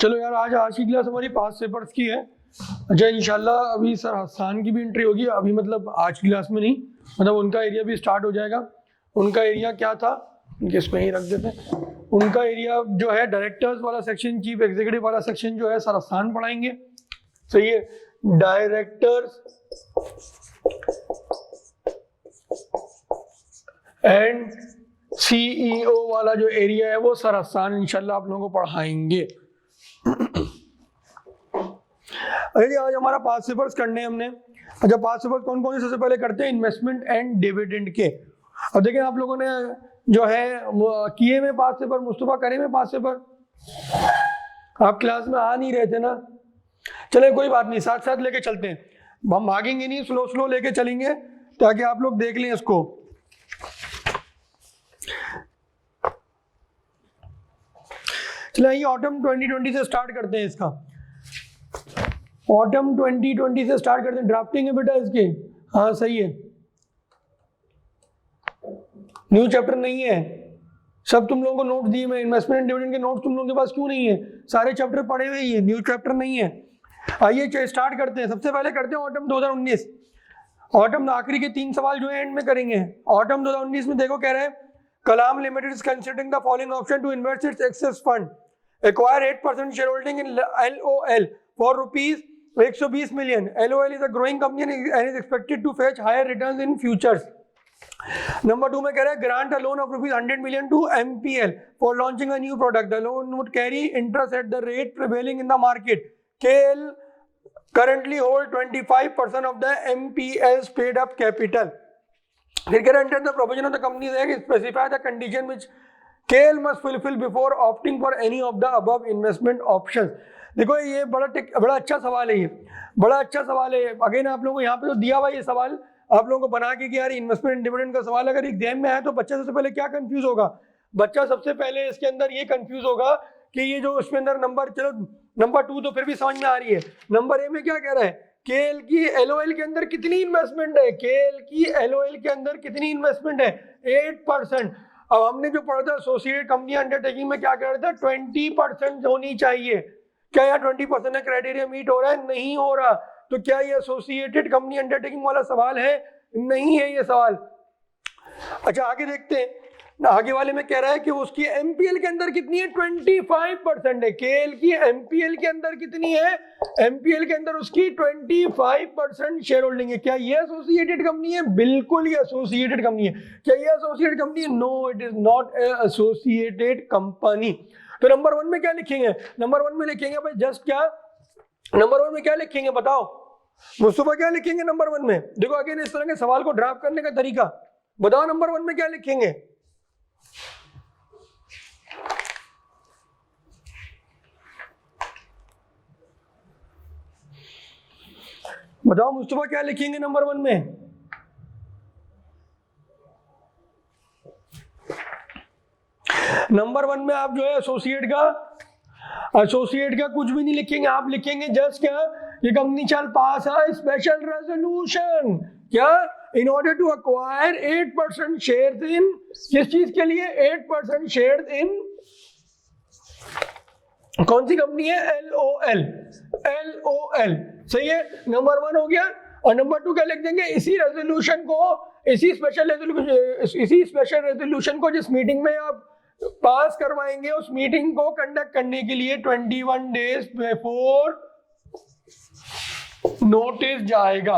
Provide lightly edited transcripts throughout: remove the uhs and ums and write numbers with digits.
चलो यार, आज की क्लास हमारी पास पेपर्स की है। अच्छा, इंशाल्लाह अभी सर हसान की भी एंट्री होगी अभी, मतलब आज की क्लास में नहीं, मतलब उनका एरिया भी स्टार्ट हो जाएगा। उनका एरिया क्या था, इसमें ही रख देते हैं। उनका एरिया जो है डायरेक्टर्स वाला सेक्शन, चीफ एग्जीक्यूटिव वाला सेक्शन जो है सर हसान पढ़ाएंगे। सही है, डायरेक्टर्स एंड सीईओ वाला जो एरिया है वो सर हसान इंशाल्लाह आप लोगों को पढ़ाएंगे। अरे आज हमारा पास पेपर्स करने हैं हमने। अच्छा, पास पेपर्स कौन कौन से सबसे पहले करते हैं? इन्वेस्टमेंट एंड डिविडेंड के। अब देखिए आप लोगों ने जो है किए में पास पेपर, मुस्तफा करे में पास पेपर, आप क्लास में आ नहीं रहे थे ना। चले कोई बात नहीं, साथ साथ लेके चलते हैं, हम भागेंगे नहीं, स्लो स्लो लेके चलेंगे ताकि आप लोग देख लें इसको। चलिए ये ऑटम 2020 से स्टार्ट करते हैं इसका। ऑटम 2020 से स्टार्ट करते हैं। ड्राफ्टिंग है बेटा इसके? हाँ सही है। न्यू चैप्टर नहीं है, सब तुम लोगों को नोट दिए मैं। इन्वेस्टमेंट एंड डिविडेंड के नोट्स तुम लोगों के पास क्यों नहीं है? सारे चैप्टर पढ़े हुए ही है, न्यू चैप्टर नहीं है। आइए स्टार्ट करते हैं। सबसे पहले करते हैं ऑटम 2019। ऑटम आखिरी के 3 सवाल जो है एंड में करेंगे। ऑटम 2019 में देखो क्या रहे, Kalam limited is considering the following option to invest its excess fund, acquire 8% share holding in LOL for rupees 120 million. LOL is a growing company and is expected to fetch higher returns in futures. Number 2 में कह रहा है grant a loan of rupees 100 million to MPL for launching a new product. The loan would carry interest at the rate prevailing in the market. KL currently hold 25% of the MPL's paid up capital. फिर कह रहा है under the provision of the Companies Act specify the condition which KL must fulfill before opting for any of the above investment options. देखो ये बड़ा अच्छा सवाल है, ये बड़ा अच्छा सवाल है। अगेन आप लोगों को यहाँ पे जो दिया हुआ ये सवाल आप लोगों को बना के कि यार इन्वेस्टमेंट एंड डिविडेंड का सवाल अगर एग्जाम में आए तो बच्चा सबसे पहले क्या कंफ्यूज होगा? बच्चा सबसे पहले इसके अंदर ये कंफ्यूज होगा कि ये जो उसके अंदर नंबर, चलो नंबर 2 तो फिर भी समझ में आ रही है। नंबर ए में क्या कह रहा है? केएल की LOL के अंदर कितनी इन्वेस्टमेंट है? केएल की LOL के अंदर कितनी इन्वेस्टमेंट है? 8%। अब हमने जो पढ़ा था एसोसिएटेड कंपनी अंडरटेकिंग में क्या कह रहा था? 20% होनी चाहिए। क्या यार 20% का क्राइटेरिया मीट हो रहा है? नहीं हो रहा। तो क्या ये एसोसिएटेड कंपनी अंडरटेकिंग वाला सवाल है? नहीं है ये सवाल। अच्छा आगे देखते हैं, आगे वाले में कह रहा है कि उसकी MPL के अंदर कितनी है? 25% है। केएल की MPL के अंदर कितनी है? MPL के अंदर उसकी 25% शेयर होल्डिंग है। क्या ये एसोसिएटेड कंपनी है? बिल्कुल ये एसोसिएटेड कंपनी है। क्या ये एसोसिएटेड कंपनी है? No, it is not associated company. तो नंबर 1 में क्या लिखेंगे? नंबर 1 में लिखेंगे भाई जस्ट क्या, नंबर 1 में क्या लिखेंगे बताओ मुस्तफा, क्या लिखेंगे नंबर 1 में? देखो अगेन इस तरह के सवाल को ड्राफ्ट करने का तरीका बताओ। नंबर 1 में क्या लिखेंगे बताओ मुस्तफा, क्या लिखेंगे नंबर 1 में? नंबर 1 में आप जो है एसोसिएट का कुछ भी नहीं लिखेंगे। आप लिखेंगे जस्ट क्या, ये कंपनी चल पास है स्पेशल रेजोल्यूशन, क्या in order to acquire 8% share in, किस चीज के लिए? 8% शेयर इन कौन सी कंपनी है? LOL। सही है, नंबर 1 हो गया। और नंबर 2 क्या लिख देंगे? इसी रेजोल्यूशन को, इसी स्पेशल रेजोल्यूशन को जिस मीटिंग में आप पास करवाएंगे उस मीटिंग को कंडक्ट करने के लिए 21 डेज बिफोर नोटिस जाएगा।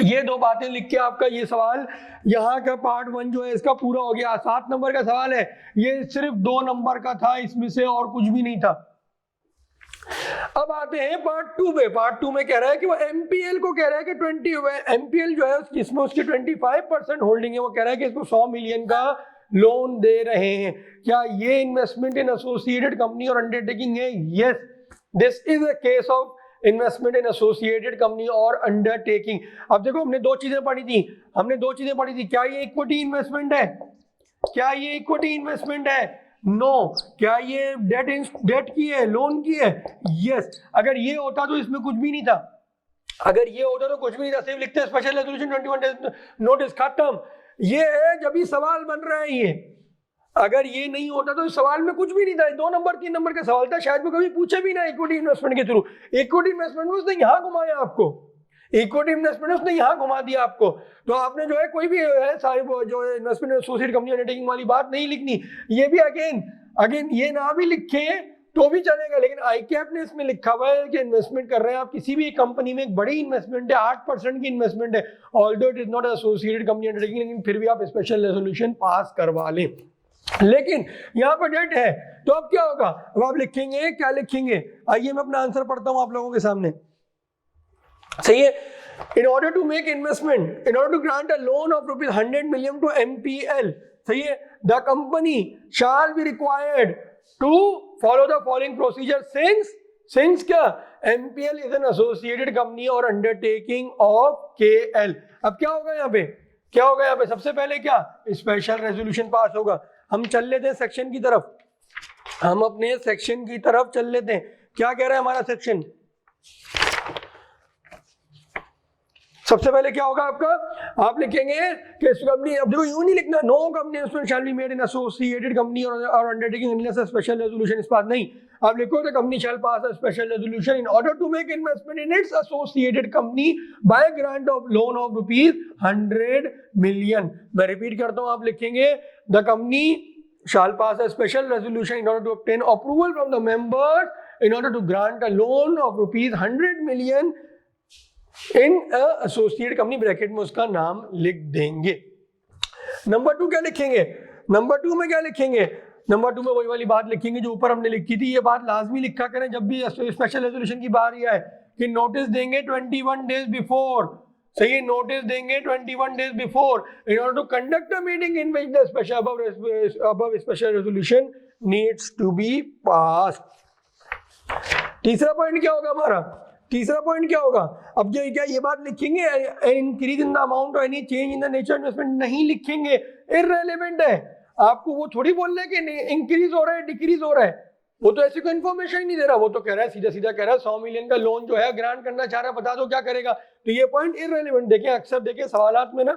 ये 2 बातें लिख के आपका ये सवाल यहाँ का पार्ट 1 जो है इसका पूरा हो गया। 7 नंबर का सवाल है, ये सिर्फ 2 नंबर का था, इसमें से और कुछ भी नहीं था। अब आते हैं पार्ट 2 पे। पार्ट 2 में कह रहा है कि वो MPL को कह रहा है कि 20 MPL जो है इसमें उसकी 25% होल्डिंग है। वो कह रहा है कि इसको 100 मिलियन का लोन दे रहे हैं। क्या ये इन्वेस्टमेंट इन एसोसिएटेड कंपनी और अंडरटेकिंग है? Yes, this is a case of investment in associated company और अंडरटेकिंग। अब देखो हमने 2 चीजें पढ़ी थी। क्या ये इक्विटी इन्वेस्टमेंट है? क्या ये इक्विटी इन्वेस्टमेंट है? नो। क्या ये डेट की है, लोन की है? यस। अगर ये होता तो इसमें कुछ भी नहीं था, सिर्फ लिखते स्पेशल रेजोल्यूशन 21 नोटिस खत्म। ये है जब भी सवाल बन रहा है, ये अगर ये नहीं होता तो इस सवाल में कुछ भी नहीं था, 2 नंबर 3 नंबर का सवाल था, शायद वो कभी पूछे भी ना इक्विटी इन्वेस्टमेंट के थ्रू। इक्विटी इन्वेस्टमेंट में उसने यहाँ घुमाया आपको, इक्विटी इन्वेस्टमेंट उसने यहाँ घुमा दिया आपको। तो आपने जो है कोई भी है सारी जो है इन्वेस्टमेंट एसोसिएट कंपनी अंडरटेकिंग वाली बात नहीं लिखनी। ये भी अगेन ये ना भी लिखे तो भी चलेगा, लेकिन आईकैप ने इसमें लिखा हुआ है कि इन्वेस्टमेंट कर रहे हैं आप किसी भी कंपनी में, एक बड़ी इन्वेस्टमेंट है, 8% की इन्वेस्टमेंट है, although it is not associated company undertaking, लेकिन फिर भी आप स्पेशल रेजोल्यूशन पास करवा लें। लेकिन यहाँ पर डेट है तो अब क्या होगा, अब आप लिखेंगे, क्या लिखेंगे, आइए मैं अपना आंसर पढ़ता हूं आप लोगों के सामने। सही है, in order to make investment, in order to grant a loan of rupees 100 million to MPL, सही है, the company shall be required to follow the following procedure since क्या, MPL is an associated company or undertaking of KL। अब क्या होगा यहाँ पे, क्या होगा यहाँ पे, सबसे पहले क्या, स्पेशल रेजोल्यूशन पास होगा। हम चल लेते हैं सेक्शन की तरफ, हम अपने सेक्शन की तरफ चल लेते हैं। क्या कह रहा है हमारा सेक्शन, सबसे पहले क्या होगा आपका, आप लिखेंगे कि कंपनी, अब देखो यूं नहीं लिखना, no company investment shall be made in associated company और undertaking unless a special resolution, इस बात नहीं, आप लिखो the company shall pass a special resolution in order to make investment in its associated company by grant of loan of rupees 100 million. मैं repeat करता हूं, आप लिखेंगे the company shall pass a special resolution in order to obtain approval from the members in order to grant a loan of rupees 100 million in a associate company, bracket में उसका नाम लिख देंगे। नंबर 2 क्या लिखेंगे, नंबर 2 में क्या लिखेंगे, नंबर 2 में वही वाली बात लिखेंगे जो ऊपर हमने लिखी थी। ये बात लाजमी लिखा करें जब भी स्पेशल रेजोल्यूशन की बारी आए कि नोटिस देंगे 21 डेज बिफोर, सही है, नोटिस देंगे 21 days before in order to conduct a meeting in which the special above special resolution needs to be passed. तीसरा पॉइंट क्या होगा हमारा, तीसरा पॉइंट क्या होगा, अब ये बात लिखेंगे, इंक्रीज इन द अमाउंट और any change in the nature investment नहीं लिखेंगे, इररिलेवेंट है। आपको वो थोड़ी बोल रहे हैं कि इंक्रीज हो रहा है डिक्रीज हो रहा है, वो तो ऐसी कोई इन्फॉर्मेशन ही नहीं दे रहा, वो तो कह रहा है सीधा सीधा कह रहा है 100 मिलियन का लोन जो है ग्रांट करना चाह रहा है, बता दो क्या करेगा। तो ये पॉइंट इररिलेवेंट। देखें अक्सर देखें सवालात में ना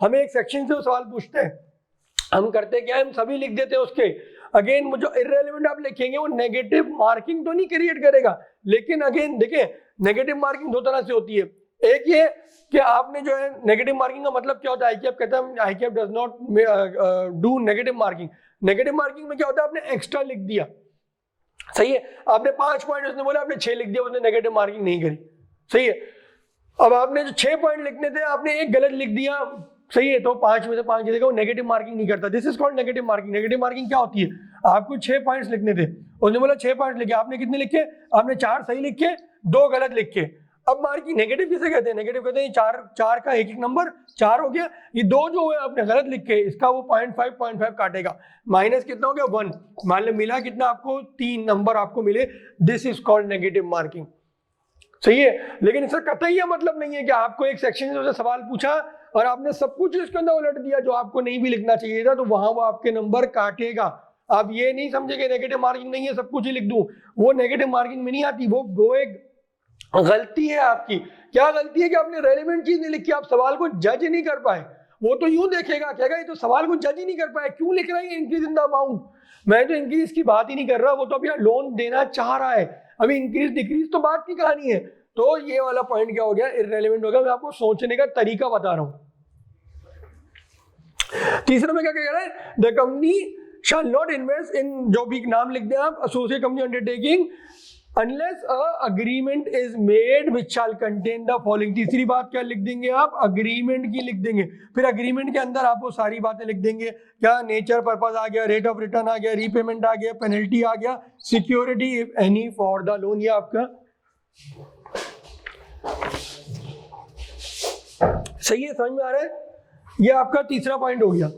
हमें एक सेक्शन से सवाल पूछते हैं, हम करते क्या है, हम सभी लिख देते हैं उसके, अगेन जो इररिलेवेंट आप लिखेंगे वो नेगेटिव मार्किंग तो नहीं क्रिएट करेगा, लेकिन अगेन देखें नेगेटिव मार्किंग 2 तरह से होती है। एक ये कि आपने जो है नेगेटिव मार्किंग का मतलब क्या होता है, आईकैप कहता है ICAP does not do negative marking. Negative marking में क्या होता है, आपने एक्स्ट्रा लिख दिया, सही है, आपने 5 पॉइंट उसने बोला, आपने 6 लिख दिया, उसने नेगेटिव मार्किंग नहीं करी, सही है। अब आपने जो 6 पॉइंट लिखने थे आपने 1 गलत लिख दिया, सही है, तो 5 में से 5 देगा, वो नेगेटिव मार्किंग नहीं करता। This is called negative marking. Negative marking क्या होती है, आपको 6 पॉइंट्स लिखने थे, उसने बोला 6 पॉइंट लिखे, आपने कितने लिखे, आपने 4 सही लिखे 2 गलत लिखे। अब मार्किंग नेगेटिव किसे कहते हैं, नेगेटिव कहते हैं 4 का एक नंबर 4 हो गया, ये 2 जो है आपने गलत लिखे, इसका वो 0.5 काटेगा, माइनस कितना हो गया 1, मान लो मिला कितना आपको 3 नंबर आपको मिले, this is called negative marking, सही है। लेकिन इसका कतई यह मतलब नहीं है कि आपको एक सेक्शन से सवाल पूछा और आपने सब कुछ इसके अंदर उलट दिया जो आपको नहीं भी लिखना चाहिए था, तो वहां वो आपके नंबर काटेगा। आप ये नहीं समझे कि नेगेटिव मार्किंग नहीं है सब कुछ ही लिख दूं, वो नेगेटिव मार्किंग में नहीं आती, वो एक गलती है आपकी। क्या गलती है कि आपने रेलेवेंट चीज नहीं लिखी, आप सवाल को जज नहीं कर पाए। वो तो यूं देखेगा, कहेगा ये तो सवाल को जज ही नहीं कर पाए, क्यों लिख रहा है इंक्रीज इन द अमाउंट, मैं तो इंक्रीज की बात ही नहीं कर रहा, वो तो अभी लोन देना चाह रहा है, अभी इंक्रीज डिक्रीज तो बात की कहानी है। तो ये वाला पॉइंट क्या हो गया, इररिलेवेंट हो गया। मैं आपको सोचने का तरीका बता रहा हूं। तीसरा में क्या कह रहा है, the company shall not invest इन, जो भी नाम लिख दें आप, associate company undertaking unless a agreement is made which shall contain the following। तीसरी बात क्या लिख देंगे आप, अग्रीमेंट की लिख देंगे, फिर अग्रीमेंट के अंदर आप वो सारी बातें लिख देंगे, क्या नेचर पर्पस आ गया, रेट ऑफ रिटर्न आ गया, रीपेमेंट आ गया, पेनल्टी आ गया, security if any for the loan. ये आपका सही है, समझ में आ रहा है, ये आपका तीसरा पॉइंट हो गया,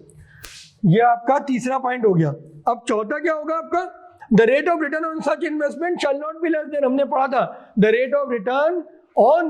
ये आपका तीसरा पॉइंट हो गया। अब चौथा क्या होगा आपका, The rate of return on such investment shall not be less than, हमने पढ़ा था the rate of return on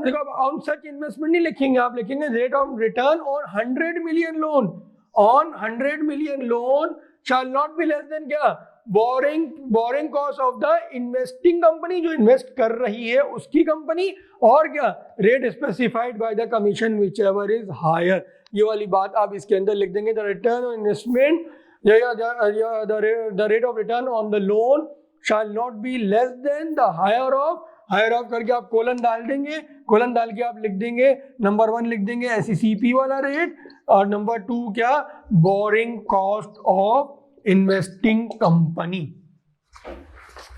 such investment नहीं लिखेंगे, आप लिखेंगे rate of return on 100 million loan, on 100 million loan shall not be less than क्या, borrowing cost of the investing company, जो invest कर रही है उसकी कंपनी, और क्या rate specified by the commission whichever is higher। ये वाली बात आप इसके अंदर लिख देंगे, the return on investment the rate of return on the loan shall not be less than the higher of करके आप कोलन डाल देंगे, कोलन डाल के आप लिख देंगे नंबर 1 लिख देंगे SECP वाला रेट, और नंबर 2 क्या, boring cost of investing company.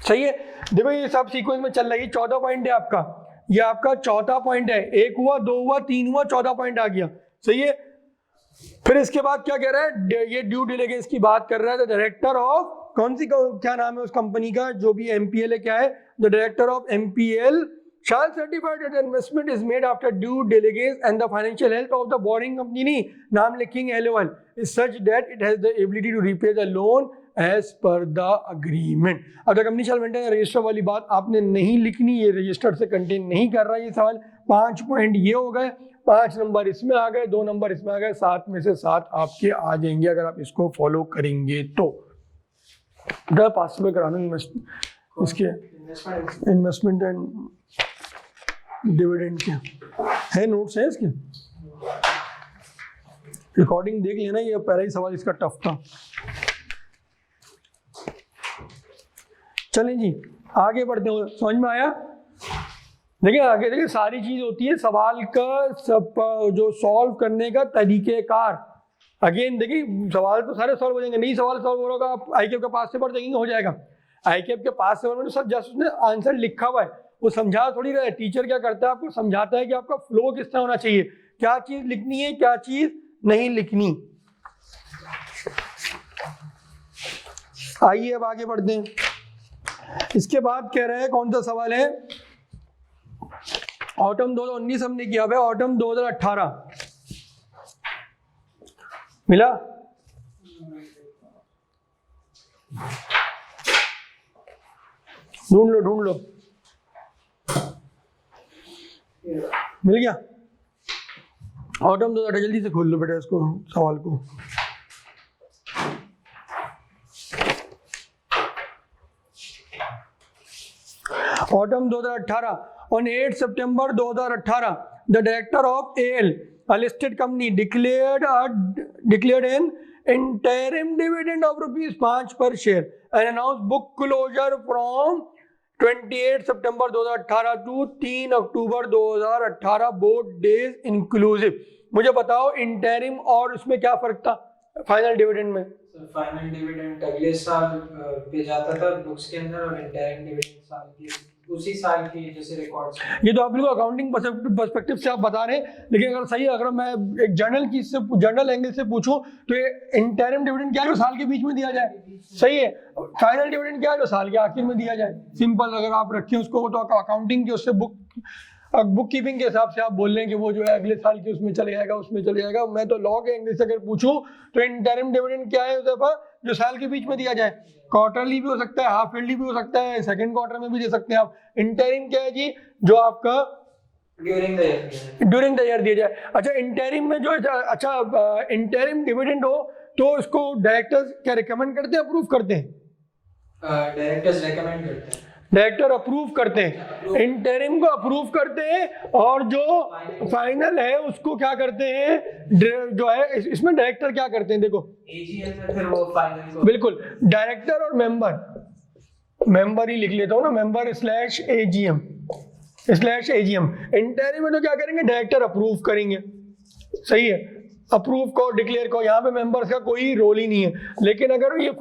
सही है। देखो ये सब सीक्वेंस में चल रही है। 14 पॉइंट है आपका, ये आपका चौथा पॉइंट है। 1 हुआ, 2 हुआ, 3 हुआ, 14 पॉइंट आ गया। सही है। फिर इसके बाद क्या कह रहा है, ये ड्यू डिलिजेंस की बात कर रहा है। द डायरेक्टर ऑफ कौन सी, क्या नाम है उस कंपनी का, जो भी MPL है, क्या है, the director of MPL shall certify that the investment is made after due diligence and the financial health of the borrowing company, नहीं नाम लिखेंगे LOL, is such that it has the ability to repay the loan as per the agreement। अब the company shall maintain register वाली बात आपने नहीं लिखनी, ये रजिस्टर से कंटेन नहीं कर रहा है ये सवाल। 5 पॉइंट ये हो गए, 5 नंबर इसमें आ गए, 2 नंबर इसमें आ गए, 7 में से 7 आपके आ जाएंगे अगर आप इसको फॉलो करेंगे तो। पास में कराना इसके इन्वेस्टमेंट एंड डिविडेंड के है, नोट्स है इसके, रिकॉर्डिंग देख लेना। ये पहला ही सवाल इसका टफ था। चलें जी आगे बढ़ते हो, समझ में आया। देखिए आगे देखिए, सारी चीज होती है सवाल का सब जो सॉल्व करने का तरीकेकार। अगेन देखिए सवाल तो सारे सॉल्व हो जाएंगे, नहीं सवाल सॉल्व हो रहा आप ICAP के पास से पढ़ देंगे, हो जाएगा। ICAP के पास से तो सब जस्ट उसने आंसर लिखा हुआ है, वो समझा थोड़ी रहा है। टीचर क्या करता है, आपको समझाता है कि आपका फ्लो किस तरह होना चाहिए, क्या चीज लिखनी है, क्या चीज नहीं लिखनी। आइए अब आगे बढ़ते हैं। इसके बाद कह रहे हैं कौन सा सवाल है, ऑटम 2019 हमने किया है, ऑटम 2018 मिला। ढूंढ लो मिल गया। ऑटम 2018 जल्दी से खोल लो बेटा इसको, सवाल को। Autumn 2018, on 8 September 2018 the director of AL, a listed company, declared an interim dividend of ₹5 per share and announced book closure from 28 September 2018 to 3 October 2018 both days inclusive। मुझे बताओ इंटरिम और उसमें क्या फर्क था फाइनल डिविडेंड में। Final dividend अगले साल पे जाता था बुक्स के अंदर, और इंटरिम डिविडेंड साल की उसी साल की जैसे रिकॉर्ड्स। ये तो आप बिल्कुल अकाउंटिंग पर्सपेक्टिव से आप बता रहे हैं, लेकिन अगर सही अगर मैं एक जर्नल एंगल से पूछूं तो ये इंटरिम डिविडेंड क्या है जो साल के बीच में दिया जाए, सही है। फाइनल डिविडेंड क्या है जो साल के आखिर में दिया जाए। सिंपल अगर आप रखें उसको तो अकाउंटिंग के उससे बुक कीपिंग के हिसाब से आप बोल रहे हैं कि वो जो है अगले साल के उसमें चले जाएगा, उसमें चले जाएगा। मैं तो लॉ के एंगल से अगर पूछूं तो इंटरिम डिविडेंड क्या है जो साल के बीच में दिया जाए। क्वार्टरली भी हो सकता है, हाफ ईयरली भी हो सकता है, सेकंड क्वार्टर में भी दे सकते हैं आप। इंटरिम क्या है जी, जो आपका ड्यूरिंग द ईयर दिया जाए। अच्छा इंटरिम में जो इंटरिम डिविडेंड हो तो इसको डायरेक्टर्स क्या रिकमेंड करते हैं, अप्रूव करते हैं? डायरेक्टर्स रिकमेंड करते हैं, डायरेक्टर अप्रूव करते हैं, इंटरिम को अप्रूव करते हैं, और जो फाइनल है उसको क्या करते हैं, जो है इसमें डायरेक्टर क्या करते हैं, देखो AGM में फिर वो फाइनल को बिल्कुल डायरेक्टर और मेंबर ही लिख लेता हूँ ना, मेंबर /AGM। इंटरिम में तो क्या करेंगे, डायरेक्टर अप्रूव करेंगे, सही है। अप्रूव को डिक्लेयर को, यहाँ पे मेंबर्स का कोई रोल ही नहीं है। लेकिन अगर ये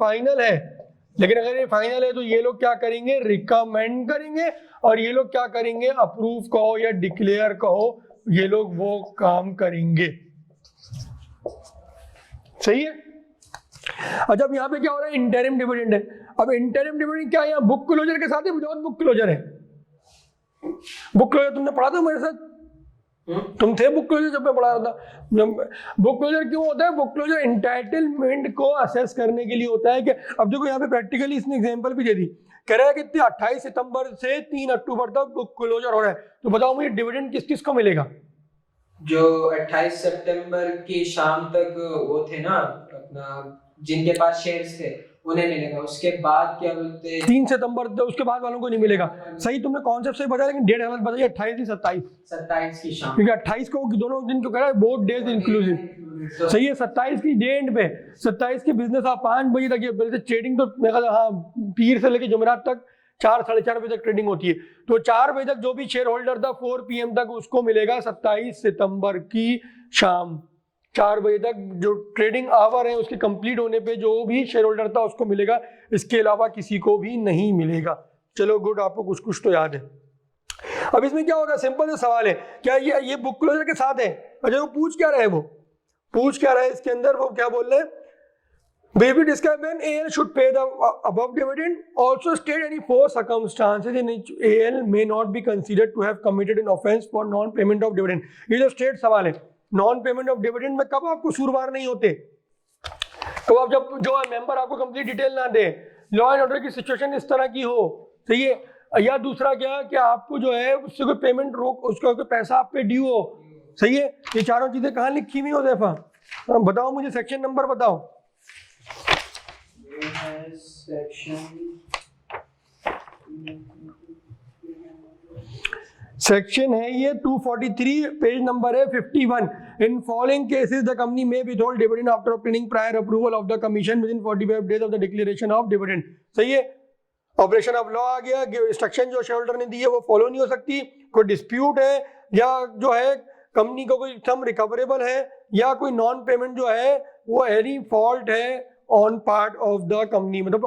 फाइनल है तो ये लोग क्या करेंगे, रिकमेंड करेंगे, और ये लोग क्या करेंगे, अप्रूव कहो या डिक्लेयर कहो, ये लोग वो काम करेंगे, सही है। अच्छा अब यहाँ पे क्या हो रहा है, इंटरिम डिविडेंड है। अब इंटरिम डिविडेंड क्या है, यहाँ बुक क्लोजर के साथ है, विदाउट बुक क्लोजर है। बुक क्लोजर तुमने पढ़ा था मेरे साथ, तुम थे बुक क्लोजर जब मैं पढ़ा रहा था। बुक क्लोजर क्यों होता है, बुक क्लोजर एंटाइटलमेंट को असेस करने के लिए होता है कि अब देखो यहाँ पे प्रैक्टिकली इसने एग्जांपल भी दे दी, कह रहा है कि 28 सितंबर से 3 अक्टूबर तक बुक क्लोजर हो रहा है। तो बताओ मुझे डिविडेंड किस किस को मिलेगा? जो 28 सितंबर की शाम तक वो थे ना अपना, जिनके पास शेयर्स थे उन्हें मिलेगा। उसके बाद क्या बोलते हैं 3 सितंबर उसके बाद वालों को नहीं मिलेगा। सही, तुमने कॉन्सेप्ट सही बताया, लेकिन डेट गलत बताई, 28 नहीं 27। 27 की शाम, क्योंकि 28 को दोनों दिन को कह रहा है बोथ डेज इंक्लूसिव। सही है, 27 की डे एंड पे, 27 की बिजनेस आप 5 बजे तक, ये ट्रेडिंग तो मेरे ख्याल हाँ पीर से लेकर जुमेरात तक 4 साढ़े 4 बजे तक ट्रेडिंग होती है। तो 4 बजे तक जो भी शेयर होल्डर था 4 PM तक उसको मिलेगा 27 सितंबर की शाम। 4 बजे तक जो ट्रेडिंग आवर है उसके कंप्लीट होने पे जो भी शेयर होल्डर था उसको मिलेगा, इसके अलावा किसी को भी नहीं मिलेगा। चलो गुड, आपको कुछ कुछ तो याद है। अब इसमें क्या होगा, सिंपल सा सवाल है, क्या ये बुक क्लोजर के साथ है? अच्छा वो पूछ क्या रहा है, वो पूछ क्या रहा है इसके अंदर, वो क्या बोल रहे हैं, Briefly describe when AL should pay the above dividend. Also state any 4 circumstances in which AL may not be considered to have committed an offence for non-payment of dividend. ये जो स्टेट सवाल है, नॉन पेमेंट ऑफ डिविडेंड में कब आपको सूरवार नहीं होते, तो आप जब जो मेंबर आपको कंप्लीट डिटेल ना दे, लॉ एंड ऑर्डर की सिचुएशन इस तरह की हो, सही है, या दूसरा क्या कि आपको जो है उससे कोई पेमेंट रोक, उसका कोई पैसा आप पे ड्यू हो, सही है। ये चारों चीजें कहाँ लिखी हुई हो ज़ैफा, बताओ मुझे, सेक्शन नंबर बताओ। सेक्शन है ये 243, पेज नंबर है 51। In following cases the company may withhold dividend after obtaining prior approval of the commission within 45 days of the declaration of dividend. सही है, ऑपरेशन ऑफ लॉ आ गया, instruction जो share holder ने दी है वो follow नहीं हो सकती, कोई डिस्प्यूट है या जो है कंपनी को कोई सम रिकवरेबल है, या कोई नॉन पेमेंट जो है वो एनी फॉल्ट है on part of the company, मतलब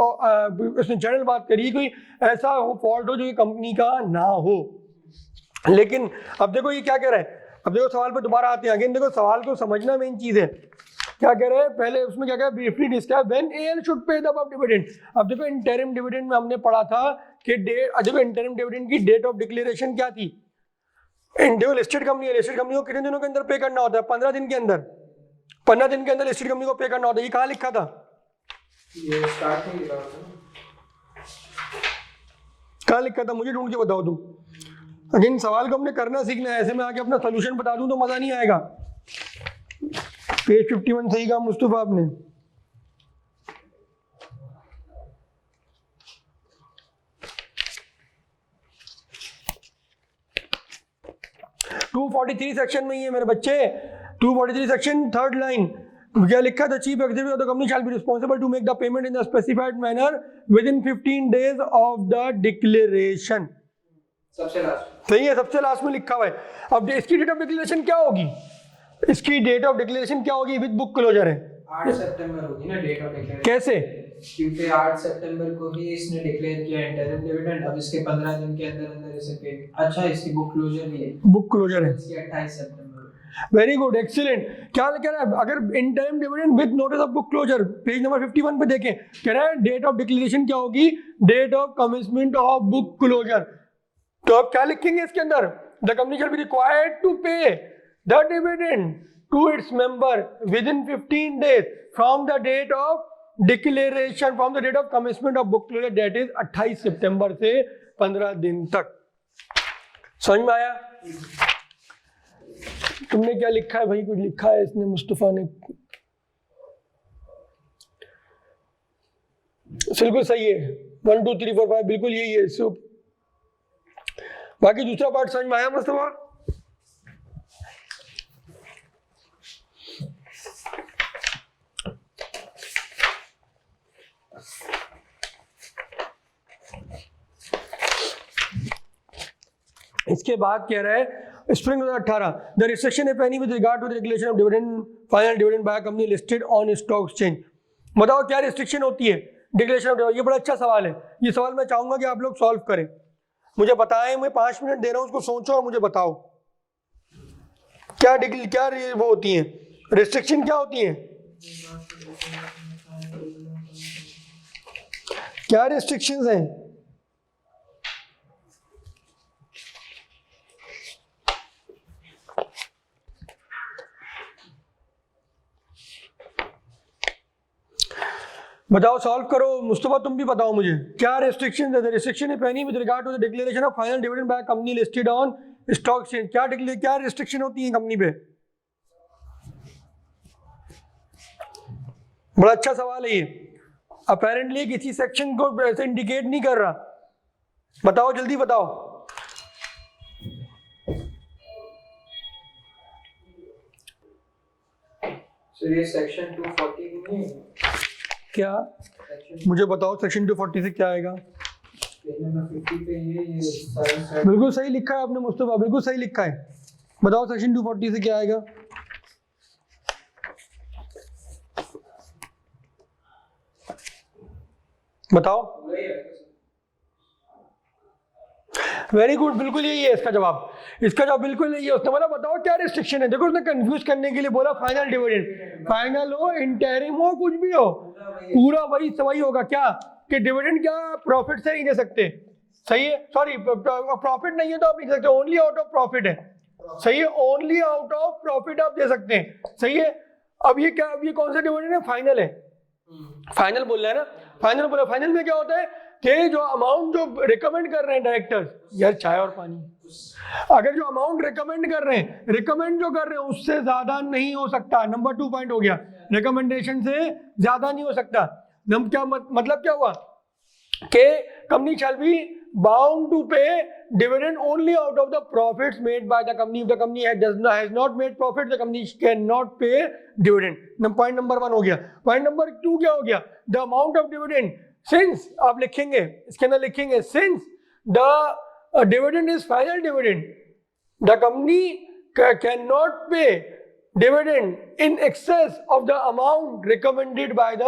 उसने जनरल बात करी, कोई ऐसा हो फॉल्ट हो जो कंपनी का ना हो। लेकिन अब देखो ये क्या कह रहा है, अब देखो सवाल पे दोबारा आते हैं, अगेन देखो सवाल को समझना मेन चीज है। क्या कह रहे हैं, पहले उसमें क्या कह रहा है, briefly describe when AL should pay the above dividend. अब देखो इंटरिम डिविडेंड में हमने पढ़ा था कि देखो इंटरिम डिविडेंड की डेट ऑफ डिक्लेरेशन क्या थी, देखो लिस्टेड कंपनी है, लिस्टेड कंपनी को कितने दिनों के अंदर पे करना होता है, 15 दिन के अंदर, 15 दिन के अंदर लिस्टेड कंपनी को पे करना होता है। ये कहाँ लिखा था, ये स्टार्ट में लिखा था, कहाँ लिखा था, मुझे ढूंढ के बताओ तुम। अगेन सवाल को हमने करना सीखना है, ऐसे में आके अपना सोल्यूशन बता दूं तो मजा नहीं आएगा। पेज 51 सही कहा मुस्तफा आपने। टू 243 सेक्शन में ही है मेरे बच्चे, 243 सेक्शन 3rd लाइन क्या लिखा था, chief executive of the company shall be responsible to make the payment in the specified manner within 15 days of the declaration. सबसे लास्ट, सही है, सबसे लास्ट में लिखा हुआ है। अब इसकी डेट ऑफ डिक्लेरेशन क्या होगी, इसकी डेट ऑफ डिक्लेरेशन क्या होगी, विद बुक क्लोजर है, 8 सितंबर होगी ना डेट ऑफ डिक्लेरेशन। कैसे, क्योंकि 8 सितंबर को ही इसने डिक्लेयर किया इंटरिम डिविडेंड, अब इसके 15 दिन के अंदर अंदर इसे पे, अच्छा इसकी बुक क्लोजर भी है, बुक क्लोजर है, इसकी 28 सितंबर। Very good, excellent. क्या कह रहा है, अगर interim dividend with notice of book closure, page number 51 पे देखें, कह रहा है डेट ऑफ डिक्लेरेशन क्या होगी, date of commencement of book closure. तो अब क्या लिखेंगे इसके अंदर, the company shall be required to pay the dividend to its member within 15 days from the date of declaration, from the date of commencement of book closure, that is 28 सितंबर से 15 दिन तक। समझ में आया? तुमने क्या लिखा है भाई, कुछ लिखा है इसने, मुस्तफा ने, बिल्कुल सही है, 1 2 3 4 5 बिल्कुल यही है। सो बाकी दूसरा पार्ट समझ में आया मुस्तफा? इसके बाद कह रहा है spring 2018, the restriction if any with regard to the regulation of dividend, final dividend by company listed on stock exchange. बताओ क्या रिस्ट्रिक्शन होती है डिक्लेरेशन ऑफ डिविडेंड। ये बड़ा अच्छा सवाल है, ये सवाल मैं चाहूंगा कि आप लोग सॉल्व करें, मुझे बताएं, मैं 5 मिनट दे रहा हूं, उसको सोचो और मुझे बताओ क्या वो होती हैं, रिस्ट्रिक्शन क्या होती हैं, क्या रिस्ट्रिक्शंस हैं। बताओ, सॉल्व करो, मुस्तफा तुम भी बताओ मुझे क्या रिस्ट्रिक्शन है। Restriction if any with regard to the declaration of final dividend by company listed on stock exchange, क्या रिस्ट्रिक्शन होती है कंपनी पे। बड़ा अच्छा सवाल है ये, अपेरेंटली किसी सेक्शन को ऐसे इंडिकेट नहीं कर रहा। बताओ जल्दी बताओ। सर ये सेक्शन 240 नहीं है क्या? मुझे बताओ सेक्शन 240 से क्या आएगा? नंबर 50 पे ये सारे बिल्कुल सही लिखा है आपने मुस्तफा, बिल्कुल सही लिखा है। बताओ सेक्शन 240 से क्या आएगा? बताओ। वेरी गुड, बिल्कुल यही है इसका जवाब। इसका जवाब बिल्कुल यही है। उसने बोला बताओ क्या रिस्ट्रिक्शन है। देखो उसने कंफ्यूज करने के लिए बोला फाइनल डिविडेंड, फाइनल हो इंटरिम हो कुछ भी हो, पूरा वही होगा। क्या कि डिविडेंड क्या प्रॉफिट से नहीं दे सकते, सही है। सॉरी प्रॉफिट नहीं है तो आप नहीं दे सकते, ओनली आउट ऑफ प्रॉफिट है, सही है। ओनली आउट ऑफ प्रॉफिट आप दे सकते हैं, सही है। अब ये क्या, अब ये कौन सा डिविडेंड है? फाइनल है। फाइनल बोल रहा है ना, फाइनल बोला। फाइनल में क्या होता है कि जो अमाउंट जो रिकमेंड कर रहे हैं डायरेक्टर्स, यार चाय और पानी, अगर जो अमाउंट रिकमेंड कर रहे हैं, रिकमेंड जो कर रहे हैं उससे ज्यादा नहीं हो सकता। नंबर 2 पॉइंट हो गया, रिकमेंडेशन से ज्यादा नहीं हो सकता। क्या मतलब क्या हुआ कि company shall be bound to pay dividend only out of the profits made by the company. If the company has not made profit, the company can not pay dividend. Point number 1 हो गया। Point number 2 क्या हो गया? The amount of dividend since, आप लिखेंगे इसके अंदर लिखेंगे since the dividend is final dividend, the company can not pay dividend in excess of the amount recommended by the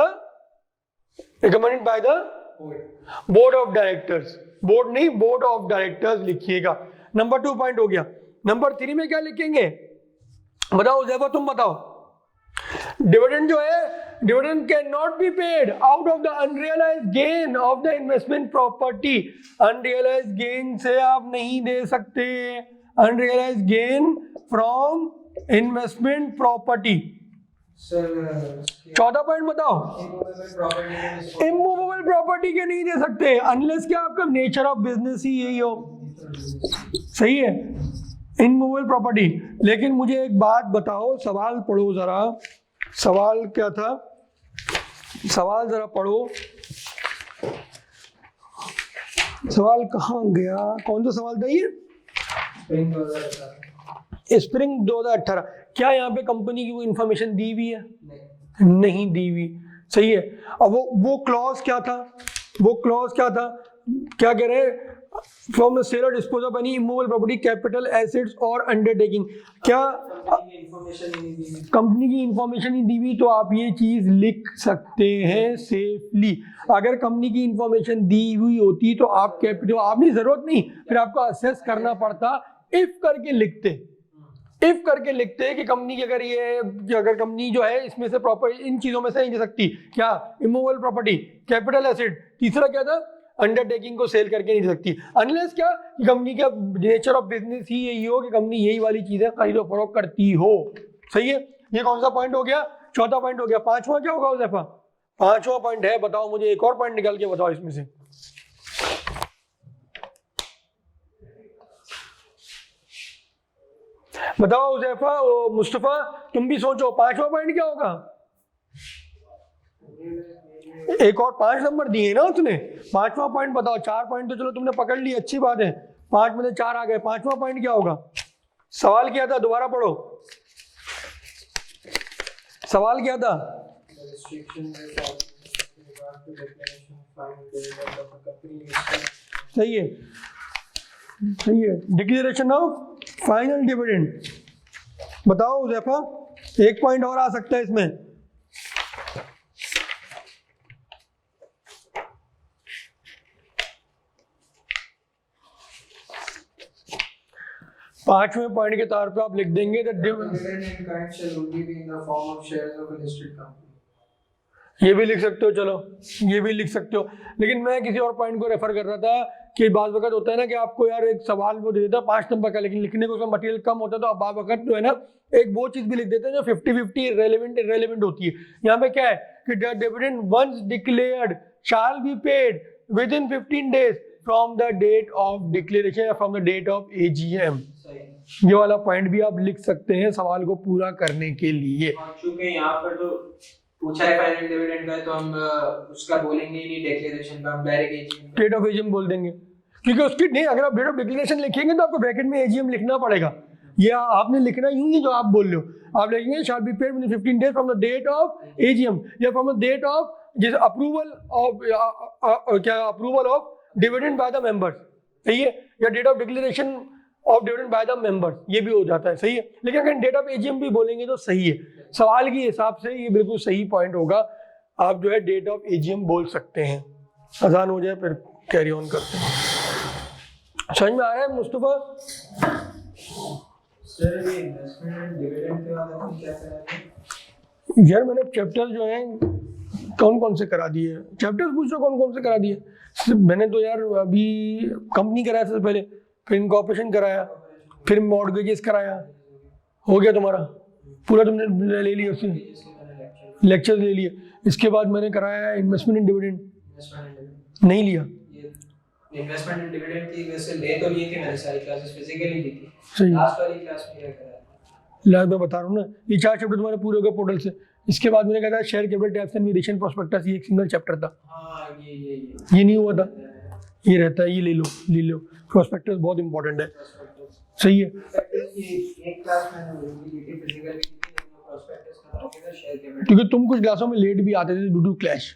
board of directors. Board नहीं, board of directors लिखिएगा। Number 2 point हो गया। Number 3 में क्या लिखेंगे? बताओ जैफा, तुम बताओ। डिविडेंड जो है, dividend can not be paid out of the unrealised gain of the investment property. Unrealised gain से आप नहीं दे सकते, unrealised gain from investment property. 14 point बताओ। इमूवेबल प्रॉपर्टी के नहीं दे सकते अनलेस क्या आपका नेचर ऑफ बिजनेस ही यही हो, सही है। Immovable property. लेकिन मुझे एक बात बताओ, सवाल पढ़ो जरा। सवाल क्या था? सवाल जरा पढ़ो। सवाल कहाँ गया? कौन सा सवाल था ये? स्प्रिंग 2018। क्या यहाँ पे कंपनी की कोई इंफॉर्मेशन दी हुई है? नहीं दी हुई, सही है। अब वो क्लॉज क्या था? वो क्लॉज क्या था? क्या कह रहे हैं? फ्रॉम द सेल और dispose of any immovable property, capital assets और अंडरटेकिंग। क्या कंपनी की इंफॉर्मेशन ही दी हुई तो आप ये चीज लिख सकते हैं सेफली। अगर कंपनी की इंफॉर्मेशन दी हुई होती तो आप कैपिटल, आपने जरूरत नहीं, फिर आपको असेस करना पड़ता। इफ करके लिखते, इफ करके लिखते कि कंपनी की अगर ये, अगर कंपनी जो है इसमें से प्रॉपर इन चीजों में से नहीं दे सकती, क्या? इमूवेबल प्रॉपर्टी, कैपिटल एसेट, तीसरा क्या था? अंडरटेकिंग को सेल करके नहीं दे सकती। अनलेस क्या कि कंपनी का नेचर ऑफ बिजनेस ही यही हो कि कंपनी यही वाली चीजें खरीदो फरोख्त करती हो, सही है। ये कौन सा पॉइंट हो गया? 14 पॉइंट हो गया। 5वां क्या होगा उज़ैफा? 5वां पॉइंट है, बताओ मुझे एक और पॉइंट निकाल के बताओ इसमें से। बताओ उज़ैफा, मुस्तफा, तुम भी सोचो 5वां पॉइंट क्या होगा? एक और 5 नंबर दिए ना उसने। 5वां पॉइंट बताओ। 4 पॉइंट तो चलो तुमने पकड़ ली, अच्छी बात है। 5 में से 4 आ गए। 5वां पॉइंट क्या होगा? सवाल क्या था? दोबारा पढ़ो। सवाल क्या था? सही है, सही है। Declaration of final dividend. बताओ उज़ैफा, एक पॉइंट और आ सकता है इसमें। पांचवें पॉइंट के तौर पे आप लिख देंगे ये भी लिख सकते हो, चलो ये भी लिख सकते हो। लेकिन मैं किसी और पॉइंट को रेफर कर रहा था कि बाज़ वक़्त होता है ना कि आपको यार एक सवाल वो दे देता है 5 नंबर का, लेकिन लिखने को उसमें मटेरियल कम होता है, तो आप बाज़ वक़्त जो है ना एक वो चीज़ भी लिख देते हैं जो 50-50 रेलेवेंट होती है। यहाँ पे क्या है कि dividend once declared shall be paid within 15 days from the date of डिक्लेरेशन या फ्रॉम द डेट ऑफ AGM। ये वाला पॉइंट भी आप लिख सकते हैं सवाल को पूरा करने के लिए। क्योंकि यहाँ पर तो पूछा है फाइनल डिविडेंड का तो हम उसका बोलेंगे ही नहीं डिक्लेरेशन का, हम direct AGM date of AGM बोल देंगे, क्योंकि उसकी नहीं, अगर आप डेट ऑफ डिक्लेरेशन लिखेंगे तो आपको ब्रैकेट में एजीएम लिखना पड़ेगा। ये आपने लिखना यूं ही जो आप बोल रहे हो, आप लिखेंगे shall be paid with 15 days from the date of AGM या फ्रॉम द डेट ऑफ जिस अप्रूवल ऑफ क्या approval of dividend by the members, सही है, या date of declaration of dividend by the members, ये भी हो जाता है, सही है। लेकिन अगर डेट ऑफ एजीएम भी बोलेंगे तो सही है, सवाल के हिसाब से ये बिल्कुल सही पॉइंट होगा। आप जो है डेट ऑफ एजीएम बोल सकते हैं। अजान हो जाए फिर कैरी ऑन करते हैं। समझ में आ रहा है मुस्तफा? सर ये इन्वेस्टमेंट एंड डिविडेंड के बाद अपन क्या करेंगे? यार मैंने चैप्टर जो है कौन कौन से करा दिए, चैप्टर्स पूछ रहे कौन कौन से करा दिए। मैंने तो यार अभी कंपनी कराया सबसे पहले, फिर इनकॉर्पोरेशन कराया, फिर मॉर्गेजेस कराया, हो गया तुम्हारा पूरा, तुमने ले लिया, उससे लेक्चर्स ले लिए। इसके बाद मैंने कराया इन्वेस्टमेंट एंड डिविडेंड, नहीं लिया। इन्वेस्टमेंट एंड डिविडेंड की वैसे ले तो लिए थे मैंने, सारी क्लासेस फिजिकली ली थी, सही। लास्ट वाली क्लास में क्या कराया? लास्ट मैं बता रहा हूँ ना, ये 4 चैप्टर तुम्हारे पूरे हो गए पोर्टल से। इसके बाद मैंने कहा था share capital tax and variation prospectus, ये एक सिंगल चैप्टर था। हाँ ये नहीं हुआ था, ये रहता है, ये ले लो। प्रोस्पेक्टस बहुत इंपॉर्टेंट है, सही है। एक क्लास मैंने ली थी फिजिकली, प्रोस्पेक्टस खत्म हो गया, शेयर कैपिटल, क्योंकि तुम कुछ क्लासों में लेट भी आते थे ड्यू टू क्लैश,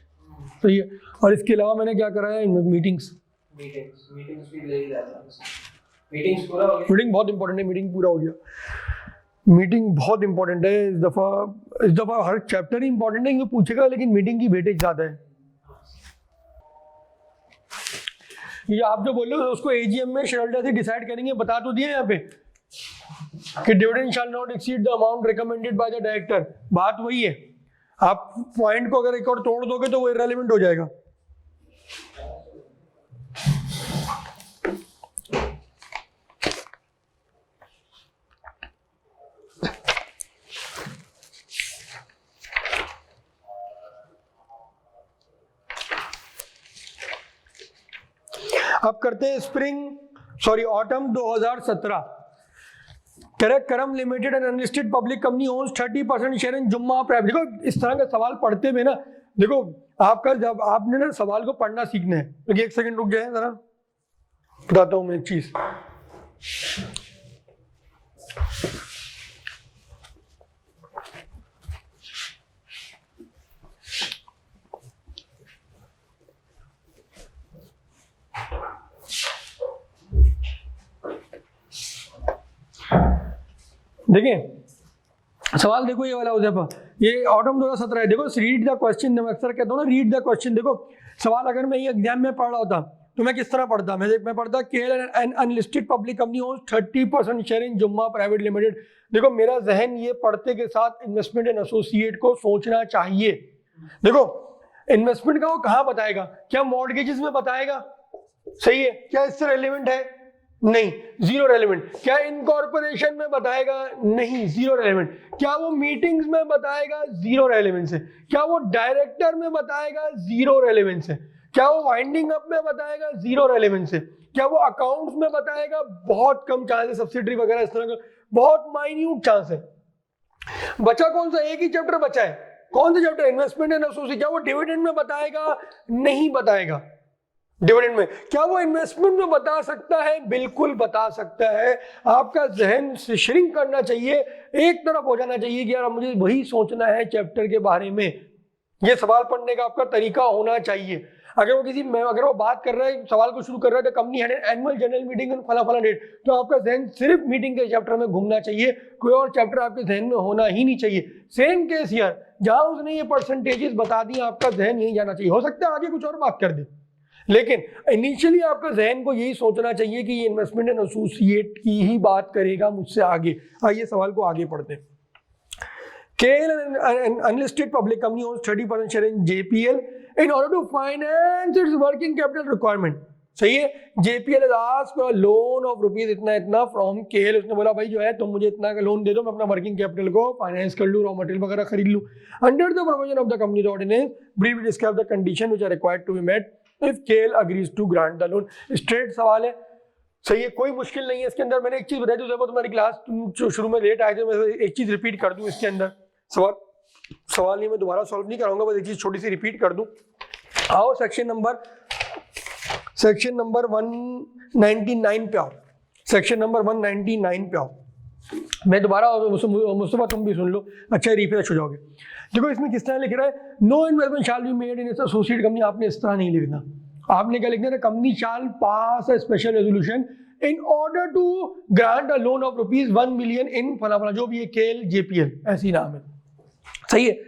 सही है। और इसके अलावा मैंने क्या कराया, मीटिंग्स भी ले ही जाता है। मीटिंग्स पूरा हो गया, मीटिंग बहुत इंपॉर्टेंट है, मीटिंग पूरा हो गया। मीटिंग बहुत इंपॉर्टेंट है, इस दफ़ा हर चैप्टर ही इंपॉर्टेंट है, ये पूछेगा, लेकिन मीटिंग की वेटेज ज़्यादा है। ये आप जो बोल रहे हो उसको एजीएम में शेयरहोल्डर से डिसाइड करेंगे, बता तो दिए यहाँ पे कि dividend shall not exceed the amount recommended by the director, बात वही है। आप पॉइंट को अगर एक और तोड़ दोगे तो वो इररिलेवेंट हो जाएगा। अब करते हैं ऑटम 2017। करेक्ट, करम limited and unlisted public company ons 30% share in जुम्मा प्राइवेट। देखो इस तरह का सवाल पढ़ते हुए ना, देखो आपका जब आपने ना सवाल को पढ़ना सीखना है, तो एक सेकंड रुक जाए जरा, बताता हूँ मैं एक चीज। देखिए सवाल देखो, ये वाला हो जाए, ये ऑटम 2017 है। देखो रीड द क्वेश्चन, मैं अक्सर कहता हूँ ना रीड द क्वेश्चन। देखो सवाल अगर मैं ये एग्जाम में पढ़ रहा होता तो मैं किस तरह पढ़ता, मैं पढ़ता KL and unlisted public company ons 30% share in जुम्मा प्राइवेट लिमिटेड। देखो मेरा जहन ये पढ़ते के साथ इन्वेस्टमेंट इन एसोसिएट को सोचना चाहिए। देखो इन्वेस्टमेंट का वो कहाँ बताएगा, क्या मॉर्गेजेस में बताएगा, सही है, क्या इससे रेलिवेंट है, नहीं, जीरो रेलेवेंट। क्या इनकॉर्पोरेशन में बताएगा, नहीं, जीरो रेलेवेंट। क्या वो मीटिंग्स में बताएगा, जीरो रेलेवेंस है। क्या वो डायरेक्टर में बताएगा, जीरो रेलेवेंस है। क्या वो वाइंडिंग अप में बताएगा, जीरो रेलेवेंस है। क्या वो अकाउंट्स में बताएगा, बहुत कम चांस है, सब्सिडरी वगैरह इस तरह का बहुत माइन्यूट चांस है। बचा कौन सा, एक ही चैप्टर बचा है, कौन सा चैप्टर, इन्वेस्टमेंट एंड एसोसिएट। क्या वो डिविडेंड में बताएगा, नहीं बताएगा। डिविडेंड में क्या वो इन्वेस्टमेंट में बता सकता है, बिल्कुल बता सकता है। आपका जहन से श्रिंक करना चाहिए, एक तरफ हो जाना चाहिए कि यार मुझे वही सोचना है चैप्टर के बारे में। ये सवाल पढ़ने का आपका तरीका होना चाहिए। अगर वो बात कर रहा है, सवाल को शुरू कर रहा है, तो कंपनी एनुअल जनरल मीटिंग फला डेट, तो आपका जहन सिर्फ मीटिंग के चैप्टर में घूमना चाहिए, कोई और चैप्टर आपके जहन में होना ही नहीं चाहिए। सेम केस यार, जहां उसने ये परसेंटेजेस बता दी, आपका जहन यही जाना चाहिए। हो सकता है आगे कुछ और बात कर दे, लेकिन इनिशियली आपका जहन को यही सोचना चाहिए कि ये इन्वेस्टमेंट एंड एसोसिएट की ही बात करेगा मुझसे आगे। आइए सवाल को आगे पढ़ते हैं। KL unlisted public company owns 30% share in JPL in order to finance its working capital requirement। सही है, JPL has asked for a loan of rupees इतना from KL। उसने बोला भाई जो है तुम मुझे इतना का लोन दे दो, मैं अपना वर्किंग कैपिटल को फाइनेंस कर लूँ, रॉ मटेरियल वगैरह खरीद लूँ। Under the provision of the company ordinance briefly describe the condition which are required to be met if KL agrees to grant the loan। Straight सवाल है, सही है, कोई मुश्किल नहीं है इसके अंदर। मैंने एक चीज बताई थी तुम्हारी क्लास, तुम जो शुरू में लेट आए थे, मैं एक चीज रिपीट कर दूं इसके अंदर। सवाल सवाल नहीं मैं दोबारा सॉल्व नहीं कराऊंगा, बस एक चीज छोटी सी रिपीट कर दूं। आओ सेक्शन नंबर 199 पे आओ, सेक्शन नंबर 199 पे आओ। मैं दोबारा, मुस्तफा तुम भी सुन लो, अच्छा रिफ्रेश हो जाओगे। देखो इसमें किस तरह लिख रहा है, no investment shall be made in associate company. आपने इस तरह नहीं लिखना, आपने क्या लिखना है, company shall pass a special resolution in order to grant a loan of ₹1 million in फला फला, जो भी है केल JPL ऐसी नाम है, सही है।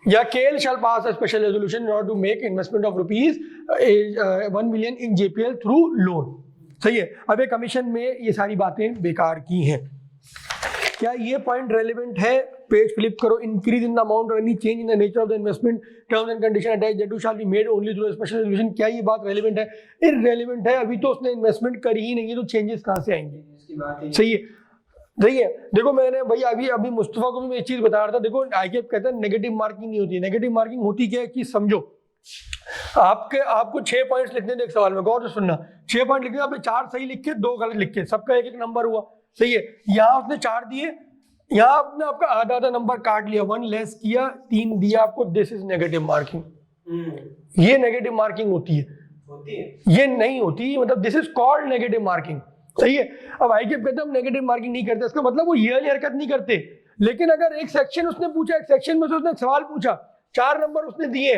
या KEL shall pass a special resolution in order to make investment of ₹1 million in JPL through loan, सही है। अब एक कमीशन में ये सारी बातें बेकार की हैं। क्या ये पॉइंट रेलेवेंट है? पेज फ्लिप करो। इंक्रीज इन द अमाउंट और any change in the nature of the investment terms and condition attached that shell be made only through special resolution. क्या ये बात रेलेवेंट है? इररेलेवेंट है, अभी तो उसने इन्वेस्टमेंट करी ही नहीं है, तो चेंजेस कहाँ से आएंगे? इसकी बात ही सही है, सही है। देखो मैंने भाई अभी मुस्तफा को भी मैं एक चीज बता रहा था। देखो ICAP कहता है नेगेटिव मार्किंग नहीं होती। नेगेटिव मार्किंग होती क्या है कि समझो, आपको 6 पॉइंट्स लिखने थे एक सवाल में, गौर से सुनना। 6 पॉइंट लिखे, आपने 4 सही लिखे, 2 गलत लिखे, सबका एक नंबर हुआ, सही है। यहाँ उसने 4 दिए, यहाँ आपने आपका आधा नंबर काट लिया, 1 लेस किया, 3 दिया आपको, दिस इज नेगेटिव मार्किंग। ये नेगेटिव मार्किंग होती है, ये नहीं होती, मतलब this is called negative marking, सही है। अब ICAP कहते हैं हम नेगेटिव मार्किंग नहीं करते, इसका मतलब वो ये वाली हरकत नहीं करते। लेकिन अगर एक सेक्शन उसने पूछा, एक सेक्शन में से उसने एक सवाल पूछा, 4 नंबर उसने दिए,